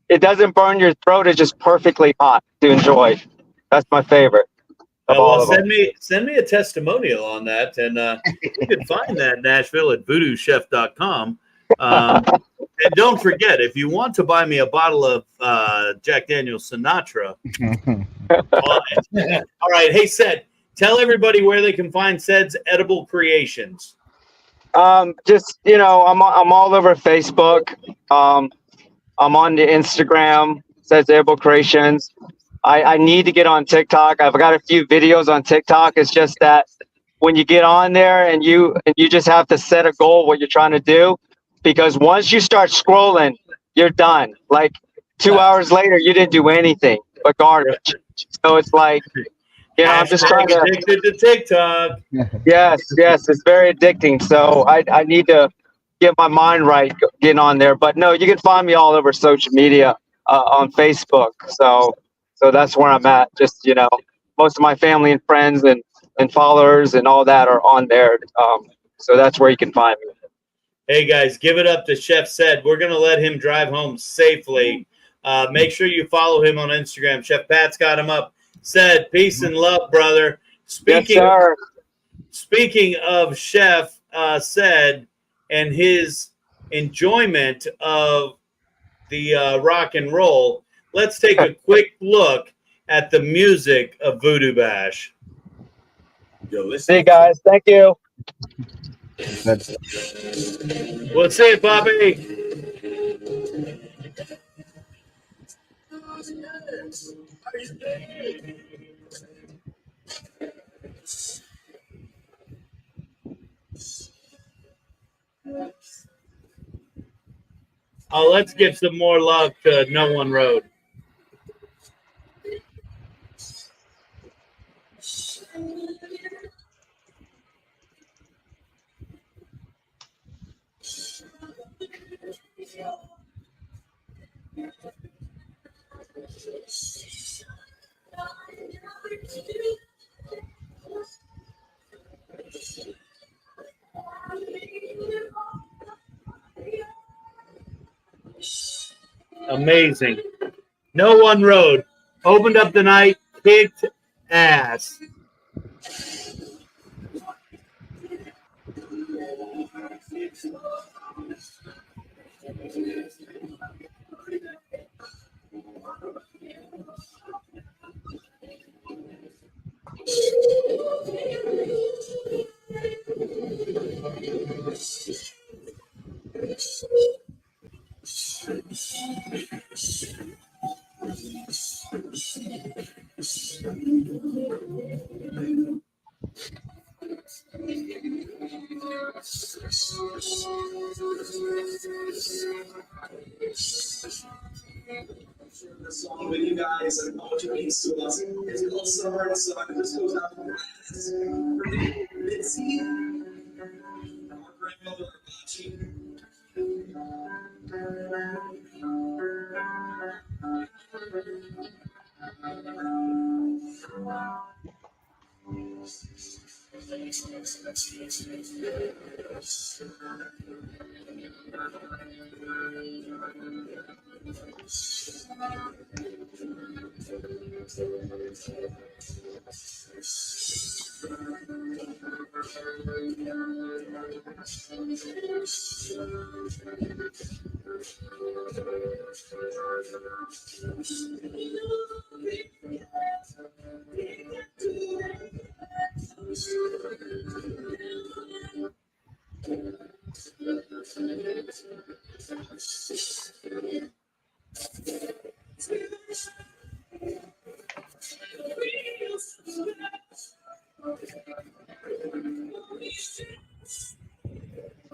It doesn't burn your throat. It's just perfectly hot to enjoy. That's my favorent. Send me a testimonial on that, and you can find that Nashville at VooDooChef.com. And don't forget, if you want to buy me a bottle of Jack Daniel's Sinatra, all right. Hey, Sed, tell everybody where they can find Sed's edible creations. I'm all over Facebook. I'm on the Instagram, Sed's Edible Creations. I need to get on TikTok. I've got a few videos on TikTok. It's just that when you get on there and you just have to set a goal what you're trying to do, because once you start scrolling, you're done. Like 2 hours later, you didn't do anything but garbage. So it's like, I'm just trying to. Addicted to TikTok. Yes, it's very addicting. So I need to get my mind right getting on there. But no, you can find me all over social media on Facebook. So that's where I'm at. Just, most of my family and friends and followers and all that are on there. So that's where you can find me. Hey, guys, give it up to Chef Said. We're going to let him drive home safely. Make sure you follow him on Instagram. Chef Pat's got him up. Said, peace and love, brother. Speaking of Chef Said and his enjoyment of the rock and roll, let's take a quick look at the music of VooDoo Bash. See you guys. Thank you. We'll see you, Bobby. Oh, let's give some more love to No One Road. Amazing. No One Road opened up the night, kicked ass. Song with you guys and how much it means to us. It's called Summer, and so this goes out to Mitzi, our grandmother watching.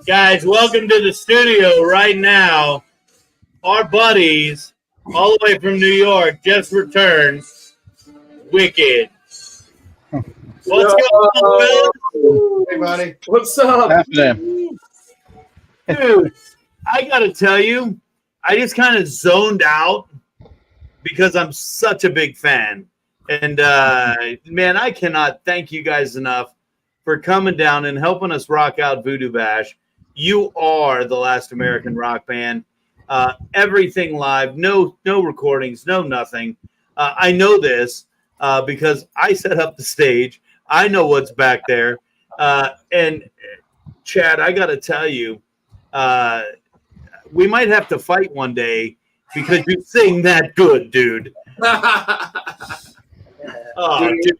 Guys, welcome to the studio right now. Our buddies, all the way from New York, just returned. Wicked. What's going on, Will? Hey, buddy. What's up? Dude, I got to tell you, I just kind of zoned out because I'm such a big fan. And, man, I cannot thank you guys enough for coming down and helping us rock out VooDoo Bash. You are the last American rock band. Everything live, no recordings, no nothing. I know this because I set up the stage. I know what's back there. And Chad, I got to tell you, we might have to fight one day because you sing that good, dude. Dude,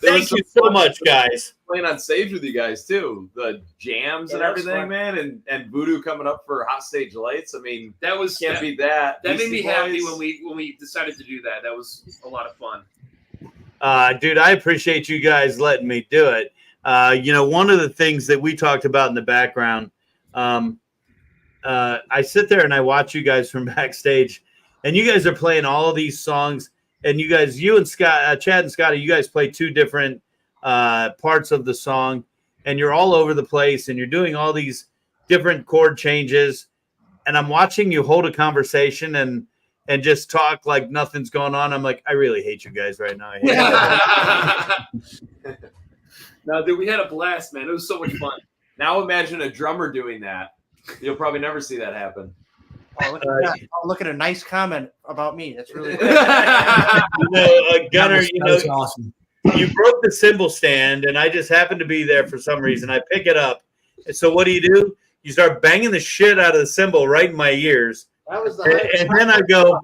thank you so much, guys. Playing on stage with you guys too, the jams and everything, fun. Man, and VooDoo coming up for Hot Stage Lights. I mean, can't beat that. That made me happy when we decided to do that. That was a lot of fun. Dude, I appreciate you guys letting me do it. One of the things that we talked about in the background, I sit there and I watch you guys from backstage, and you guys are playing all of these songs. And you and Scott, Chad and Scotty, you guys play two different parts of the song, and you're all over the place, and you're doing all these different chord changes. And I'm watching you hold a conversation and just talk like nothing's going on. I'm like, I really hate you guys right now. No, dude, we had a blast, man. It was so much fun. Now imagine a drummer doing that. You'll probably never see that happen. Oh, look at a nice comment about me. That's really good. Gunner, that was awesome. You broke the cymbal stand, and I just happened to be there for some reason. I pick it up. And so what do? You start banging the shit out of the cymbal right in my ears. That was and then I go,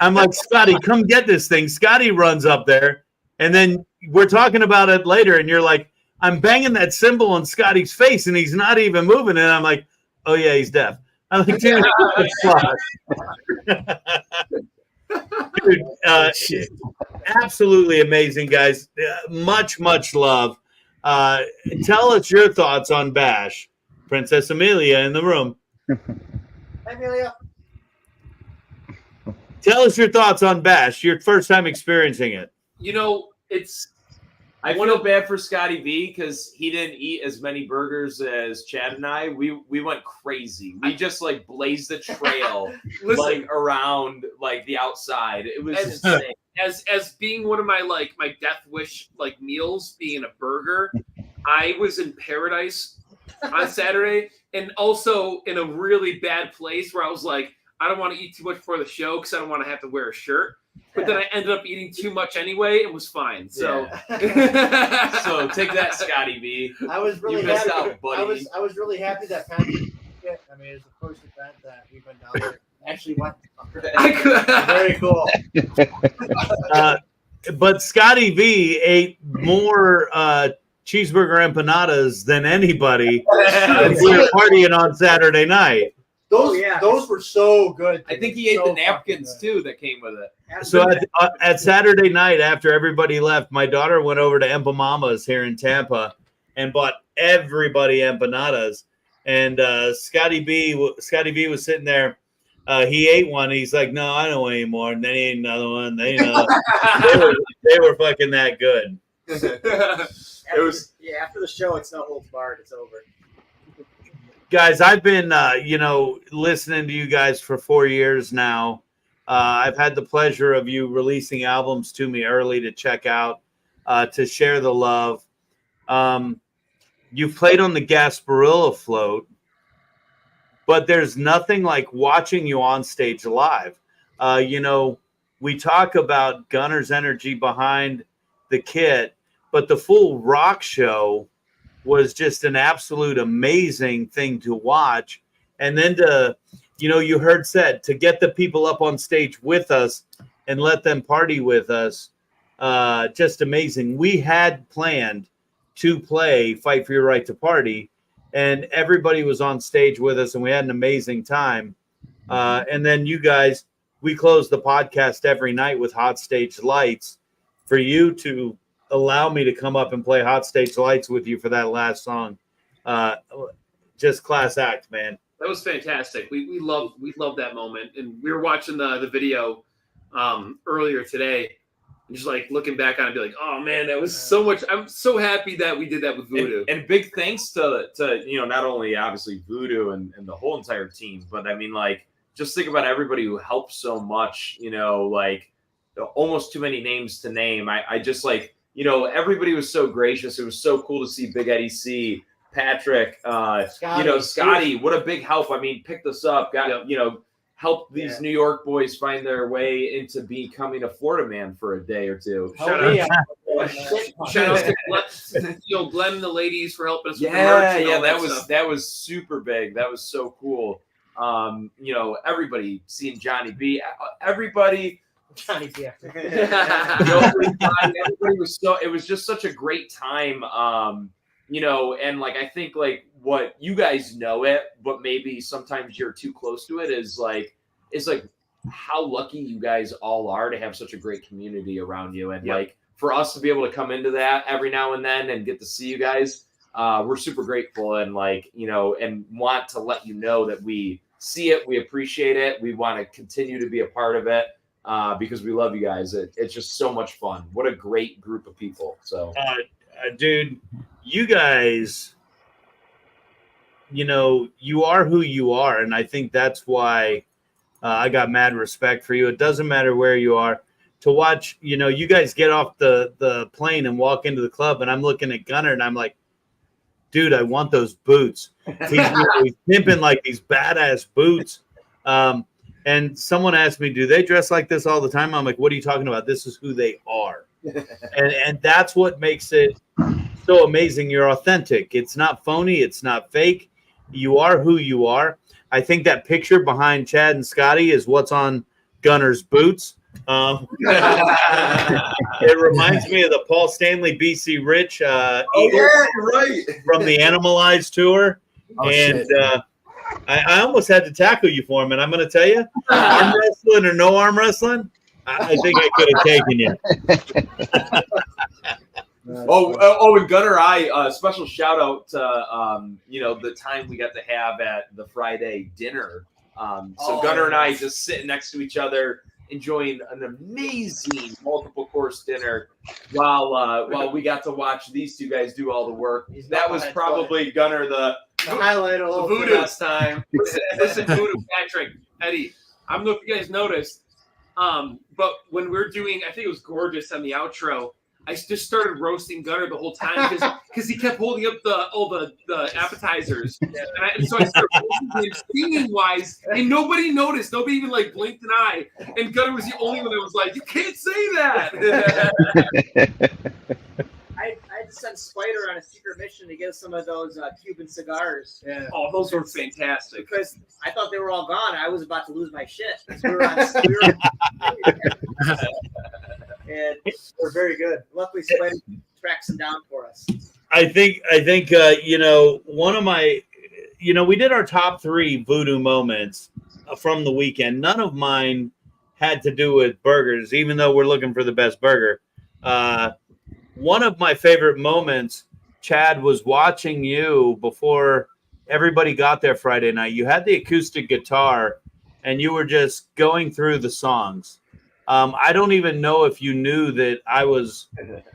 I'm like, Scotty, come get this thing. Scotty runs up there, and then we're talking about it later, and you're like, I'm banging that cymbal on Scotty's face, and he's not even moving. And I'm like, oh, yeah, he's deaf. I'm like, dude, absolutely amazing, guys. Much love. Tell us your thoughts on Bash. Princess Amelia in the room. Hi, Amelia. Tell us your thoughts on Bash. Your first time experiencing it. I feel bad for Scotty V because he didn't eat as many burgers as Chad and I. We went crazy. We just like blazed the trail around like the outside. It was insane. As being one of my death wish meals being a burger, I was in paradise on Saturday and also in a really bad place where I was like, I don't want to eat too much before the show because I don't want to have to wear a shirt. But then I ended up eating too much anyway. It was fine. So, so take that, Scotty V. I was really happy. Out, buddy. I was really happy that Patrick. I mean, it's the first event that we've been down there. Actually, went. Very cool. But Scotty V ate more cheeseburger empanadas than anybody. We were partying on Saturday night. Those were so good. I think he ate the napkins too that came with it. So at Saturday night, after everybody left, my daughter went over to Empamama's here in Tampa and bought everybody empanadas. And Scotty B was sitting there. He ate one. He's like, "No, I don't want any more." And then he ate another one. They were fucking that good. After the show, it's no holds barred. It's over. Guys, I've been listening to you guys for 4 years now. I've had the pleasure of you releasing albums to me early to check out, to share the love. You've played on the Gasparilla float, but there's nothing like watching you on stage live. We talk about Gunner's energy behind the kit, but the full rock show was just an absolute amazing thing to watch. And then you heard said to get the people up on stage with us and let them party with us. Just amazing. We had planned to play Fight for Your Right to Party, and everybody was on stage with us, and we had an amazing time. And then you guys, we close the podcast every night with Hot Stage Lights. For you to allow me to come up and play Hot Stage Lights with you for that last song, just class act, man. That was fantastic. We love that moment, and we were watching the video earlier today, and just like looking back on it, and be like, oh man, that was so much. I'm so happy that we did that with VooDoo. And big thanks to not only obviously VooDoo and the whole entire team, but I mean, like, just think about everybody who helped so much. Like almost too many names to name. I just like. Everybody was so gracious. It was so cool to see Big Eddie C, Patrick, Scotty. What a big help. I mean, picked us up, helped these New York boys find their way into becoming a Florida man for a day or two. Shout out to Glenn and the ladies for helping us with the merch. That was super big. That was so cool. Everybody seeing Johnny B. Everybody. Johnny B. It was just such a great time. And like I think like what you guys know it, but maybe sometimes you're too close to it is like how lucky you guys all are to have such a great community around you. And like for us to be able to come into that every now and then and get to see you guys, we're super grateful and and want to let you know that we see it, we appreciate it, we want to continue to be a part of it. Because we love you guys. It's just so much fun. What a great group of people. So, dude, you guys, you are who you are. And I think that's why I got mad respect for you. It doesn't matter where you are. To watch, you guys get off the plane and walk into the club, and I'm looking at Gunner, and I'm like, dude, I want those boots. He's pimping like these badass boots. And someone asked me, do they dress like this all the time? I'm like, what are you talking about? This is who they are. and that's what makes it so amazing. You're authentic. It's not phony. It's not fake. You are who you are. I think that picture behind Chad and Scotty is what's on Gunner's boots. It reminds me of the Paul Stanley, BC Rich right. From the Animalized tour. I almost had to tackle you for him, and I'm going to tell you, arm wrestling or no arm wrestling, I think I could have taken you. And Gunner, special shout out to the time we got to have at the Friday dinner. Gunner and I just sitting next to each other, enjoying an amazing multiple course dinner while we got to watch these two guys do all the work. That was probably Gunner the highlight of the VooDoo time. Listen, VooDoo, Patrick, Eddie. I don't know if you guys noticed, but when we're doing, I think it was Gorgeous on the outro, I just started roasting Gunner the whole time because he kept holding up all the appetizers, and so I started roasting him singing wise, and nobody noticed. Nobody even like blinked an eye, and Gunner was the only one that was like, "You can't say that." I had to send Spider on a secret mission to get some of those Cuban cigars. Yeah. Oh, those were fantastic. Because I thought they were all gone. I was about to lose my shit. And they're very good. Luckily, Spider tracks them down for us. I think one of my, we did our top 3 VooDoo moments from the weekend. None of mine had to do with burgers, even though we're looking for the best burger. One of my favorite moments, Chad, was watching you before everybody got there Friday night. You had the acoustic guitar, and you were just going through the songs. I don't even know if you knew that I was,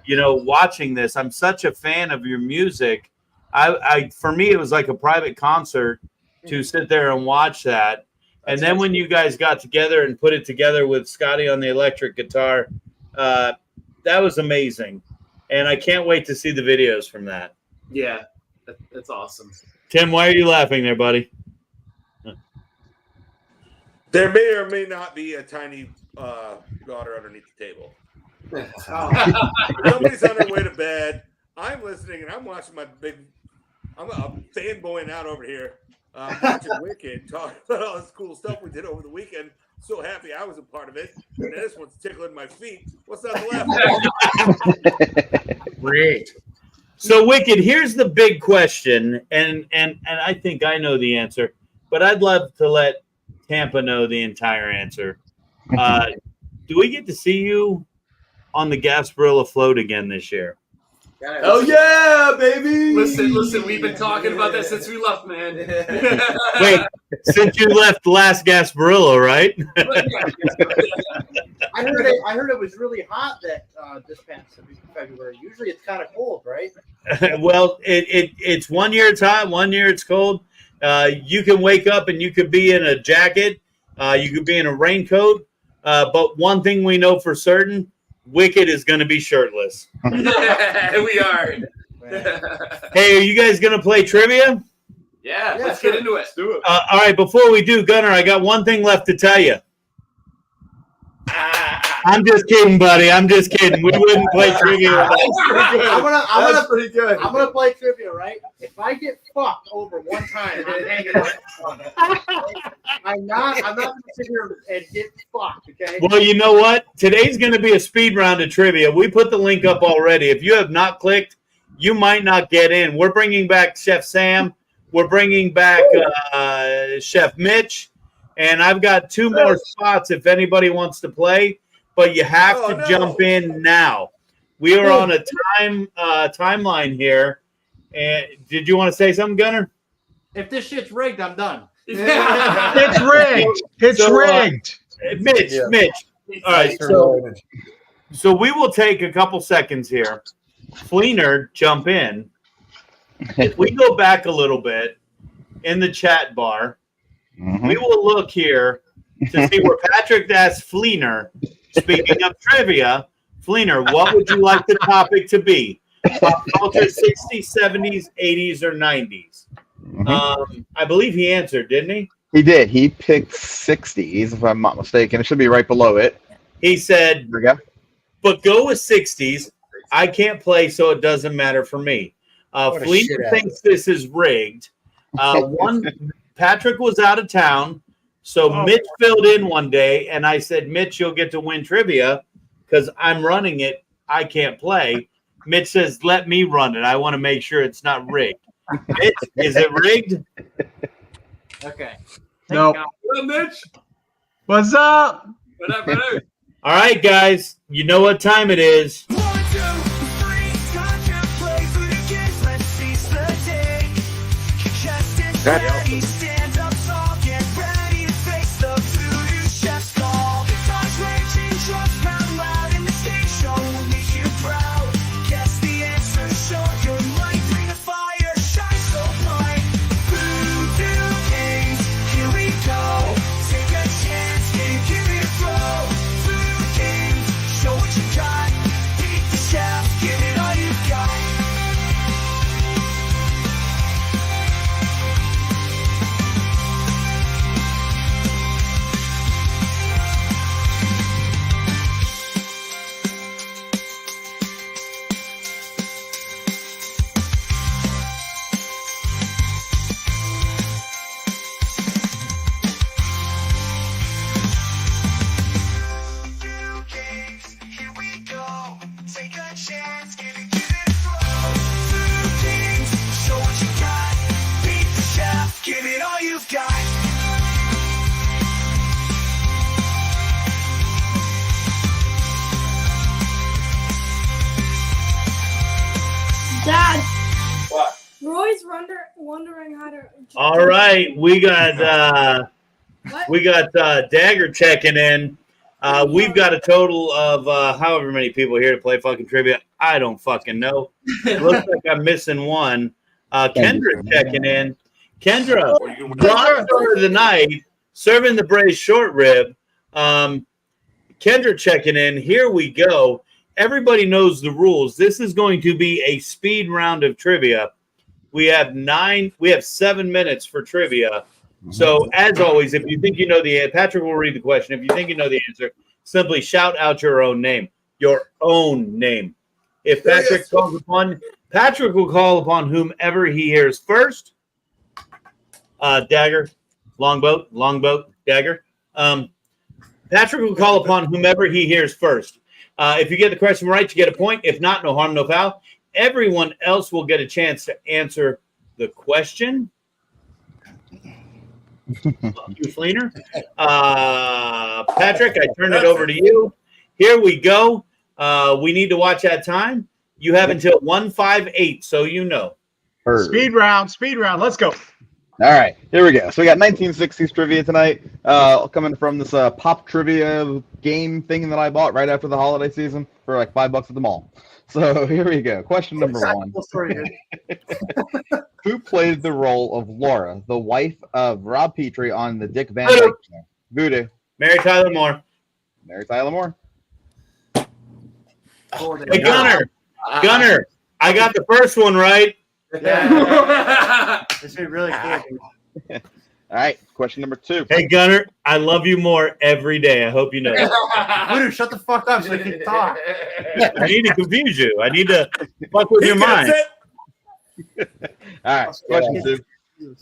watching this. I'm such a fan of your music. For me, it was like a private concert to sit there and watch that. And then when you guys got together and put it together with Scotty on the electric guitar, that was amazing. And I can't wait to see the videos from that. Yeah, that's awesome. Tim, why are you laughing there, buddy? There may or may not be a tiny daughter underneath the table. Somebody's on their way to bed. I'm listening and I'm watching I'm fanboying out over here. Watching Wicked talk about all this cool stuff we did over the weekend. So happy I was a part of it. And this one's tickling my feet. What's on the left? Great. So Wicked, here's the big question, and I think I know the answer, but I'd love to let Tampa know the entire answer. Do we get to see you on the Gasparilla float again this year? Oh yeah, baby! Listen, we've been talking about that since we left, man. Wait, since you left last Gasparilla, right? I heard it was really hot that this past February. Usually it's kind of cold, right? Well, it's 1 year it's hot, 1 year it's cold. You can wake up and you could be in a jacket. You could be in a raincoat. But one thing we know for certain, Wicked is going to be shirtless. We are. Hey, are you guys going to play trivia? Yeah, let's get into it. Let's do it. All right, before we do, Gunnar, I got one thing left to tell you. I'm just kidding, buddy. I'm just kidding. We wouldn't play trivia. That's pretty good. I'm gonna play trivia, right? If I get fucked over one time, I'm hanging up. I'm not gonna sit here and get fucked. Okay. Well, you know what? Today's going to be a speed round of trivia. We put the link up already. If you have not clicked, you might not get in. We're bringing back Chef Sam. We're bringing back Chef Mitch. And I've got 2 more spots if anybody wants to play. But you have to jump in now. We are on a timeline here. And did you want to say something, Gunnar? If this shit's rigged, I'm done. It's rigged. It's rigged. Mitch. All right. So we will take a couple seconds here. Fleener, jump in. If we go back a little bit in the chat bar, we will look here to see where Patrick asked Fleener, speaking of trivia, Fleener, what would you like the topic to be? Pop culture, 60s, 70s, 80s, or 90s? I believe he answered, didn't he? He did. He picked 60s, if I'm not mistaken. It should be right below it. He said, Here we go. But go with 60s. I can't play, so it doesn't matter for me. Fleener thinks this is rigged. Patrick was out of town, so Mitch filled in one day, and I said, Mitch, you'll get to win trivia because I'm running it. I can't play. Mitch says, let me run it. I want to make sure it's not rigged. Mitch, is it rigged? Okay. No. What up, Mitch? What's up? What up, brother? All right, guys. You know what time it is. Stand up tall, get ready to face the VooDoo Chef's call. Guitars raging, drums pound loud, and the stage show will make you proud. Guess the answer, show your light, bring the fire, shine so bright. VooDoo Games, here we go. Take a chance, give it a throw. VooDoo Games, show what you got. Beat the chef, give it all you got. always wondering how to. All right, we got Dagger checking in. We've got a total of however many people here to play fucking trivia. I don't fucking know. Looks like I'm missing one. Kendra checking in. Kendra, rockstar of the night, serving the braised short rib. Kendra checking in. Here we go. Everybody knows the rules. This is going to be a speed round of trivia. We have 7 minutes for trivia. So, as always, if you think you know the answer, Patrick will read the question. If you think you know the answer, simply shout out your own name. Your own name. If Patrick calls upon, Patrick will call upon whomever he hears first. Dagger, longboat, dagger. Patrick will call upon whomever he hears first. If you get the question right, you get a point. If not, no harm, no foul. Everyone else will get a chance to answer the question. You Fleener. Patrick, I turn it over to you. Here we go. We need to watch that time. You have until 1:58, so you know. Speed round. Let's go. All right, here we go. So we got 1960s trivia tonight, coming from this pop trivia game thing that I bought right after the holiday season for like $5 at the mall. So here we go. Question number one. Who played the role of Laura, the wife of Rob Petrie on the Dick Van Dyke Show? VooDoo. Mary Tyler Moore. Mary Tyler Moore. Hey, Gunner, I got the first one right. Yeah. This is really cool. All right, question number two. Hey, Gunner, I love you more every day. I hope you know that. VooDoo, shut the fuck up so you can talk. I need to confuse you. I need to fuck with your mind. All right, question two.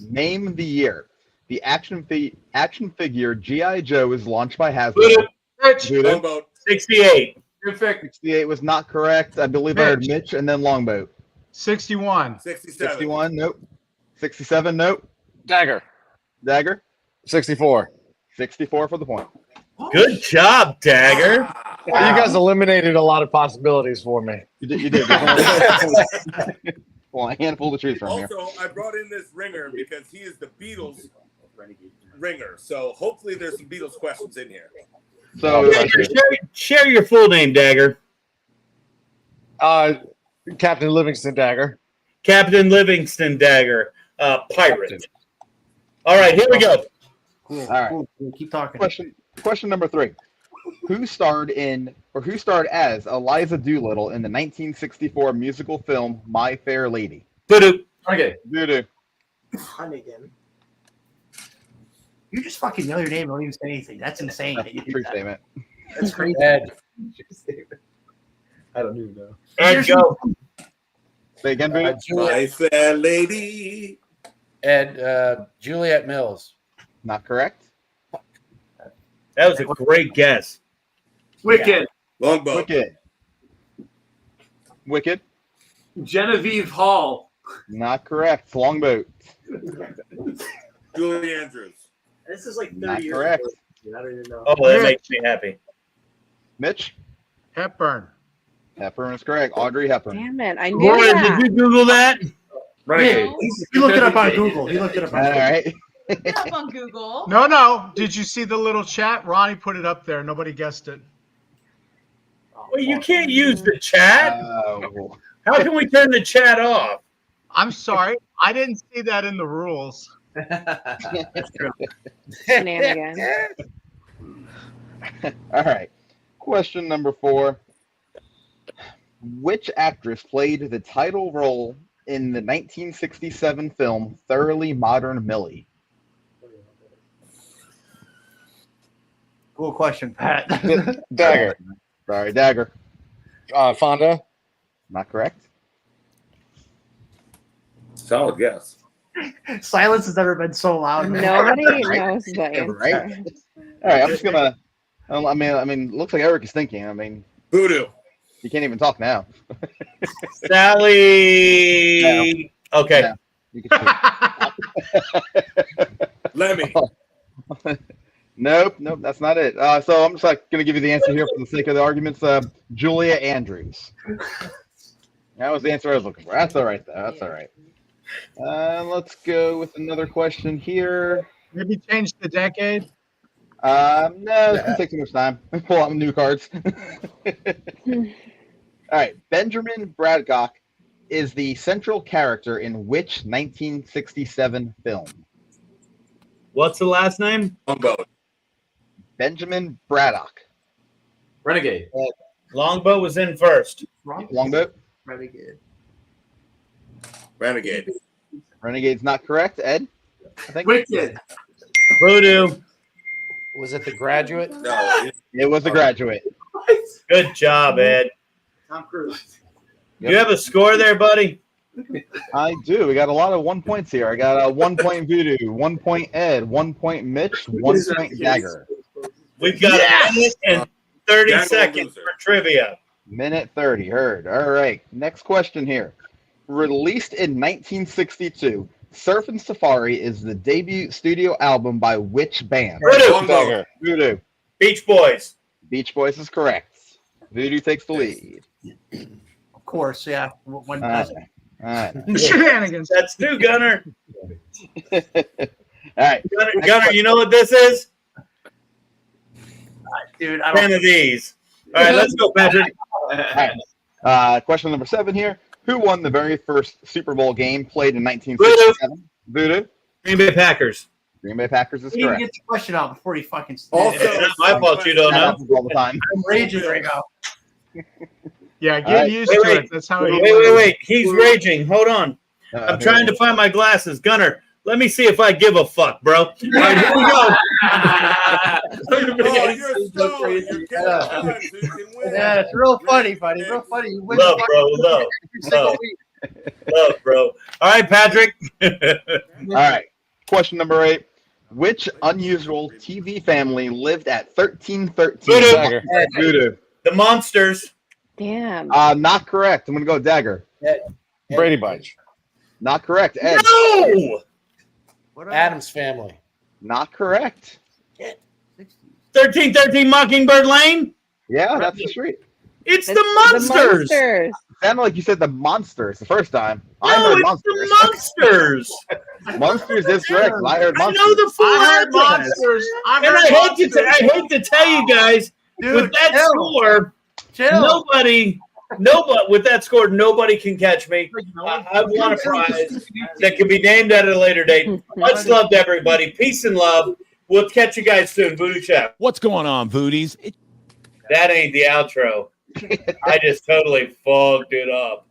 Name the year the action figure G.I. Joe was launched by Hasbro. VooDoo. 68. 68 was not correct. I believe I heard Mitch and then Longboat. 61. 61, nope. 67, nope. Dagger. 64. 64 for the point. Good job, Dagger. You guys eliminated a lot of possibilities for me. You did. Well, a handful to choose from here. Also, I brought in this ringer because he is the Beatles ringer. So hopefully there's some Beatles questions in here. So share your full name, Dagger. Captain Livingston Dagger. Captain Livingston Dagger. Pirate. All right, here we go. Cool. All right. Cool. Keep talking. Question number three. Who starred as Eliza Doolittle in the 1964 musical film My Fair Lady? VooDoo. Okay. VooDoo. Honey again. You just fucking know your name and don't even say anything. That's insane. That you do True that. statement. That's crazy. Ed. I don't even know. Ed, go. Say again, VooDoo. My Fair Lady. Ed, Juliet Mills. Not correct. That was a great guess. Wicked. Longboat. Wicked. Genevieve Hall. Not correct. Longboat. Julie Andrews. This is like 30 Not years correct. ago. I don't even know. Oh, that makes me happy. Mitch. Hepburn. Hepburn is correct. Audrey Hepburn. Damn it! I knew Laura, that. did you Google that? Right. He looked it up on Google. All right. Up on Google. No. Did you see the little chat? Ronnie put it up there. Nobody guessed it. Well, you can't use the chat. How can we turn the chat off? I'm sorry. I didn't see that in the rules. That's true. Shenanigans. All right. Question number 4. Which actress played the title role in the 1967 film Thoroughly Modern Millie? Cool question, Pat. Dagger. Sorry, Dagger. Fonda. Not correct. Solid guess. Silence has never been so loud. Nobody knows the answer. Right? All right, I'm just gonna. I mean, looks like Erik is thinking. I mean, VooDoo. You can't even talk now. Sally. No. Okay. Yeah, you can Lemmy. Nope, that's not it. So I'm just gonna give you the answer here for the sake of the arguments. Julia Andrews. That was the answer I was looking for. That's all right, though. That's all right. Let's go with another question here. Maybe change the decade. No, it's gonna take too much time. Pull out new cards. All right, Benjamin Braddock is the central character in which 1967 film? What's the last name? Longboat. Benjamin Braddock. Renegade. Longboat was in first. Longboat. Renegade. Renegade. Renegade's not correct. Ed? I think. Wicked. VooDoo. Was it The Graduate? No. It was The Graduate. Good job, Ed. Tom Cruise. You have a score there, buddy? I do. We got a lot of 1 points here. I got a 1 point VooDoo, 1 point Ed, 1 point Mitch, 1 point Dagger. We've got a minute and 30 Dagger seconds loser. for trivia. Minute 30. Heard. All right. Next question here. Released in 1962, Surfin' Safari is the debut studio album by which band? VooDoo. VooDoo. Beach Boys. Beach Boys is correct. VooDoo takes the lead. Of course, yeah. One All right. All right. Shenanigans. That's two, Gunner. All right. Gunner, you know what this is? Dude, I 10 don't. of these. All right, let's go, Patrick. All right. Question number 7 here. Who won the very first Super Bowl game played in 1967? VooDoo. Green Bay Packers. Green Bay Packers is You need to correct. get the question out before you fucking. Also, It's not my fault you don't That know. happens all the time. I'm raging right now. Yeah, All get right. used Wait, to wait. it. That's how he Wait. He's raging. Hold on. I'm here trying we to find my glasses. Gunner, let me see if I give a fuck, bro. All right, here we go. Oh, you're a star. You're getting done, so you can win. Yeah, it's real funny, buddy. Real funny. You win Love, the bro. fucking Love. every single Love. week. Love, bro. All right, Patrick. All right. Question number 8. Which unusual TV family lived at 1313? VooDoo. Dagger. VooDoo. The Monsters. Damn. Not correct. I'm going to go Dagger. Brady Bunch. Not correct. Ed. No! Adam's Family. Not correct. 1313 Mockingbird Lane. Yeah, that's the street. It's the The Monsters. Monsters. Sounded like you said the Monsters the first time. I No, heard it's Monsters. the Monsters. Monsters is correct. I heard I Monsters. know the full I heard address. Monsters. And I hate to tell you guys, Dude, with that chill. score, Chill. nobody with that score, nobody can catch me. I've won a prize that can be named at a later date. Much love to everybody. Peace and love. We'll catch you guys soon. VooDoo Chef. What's going on, Voodies? That ain't the outro. I just totally fogged it up.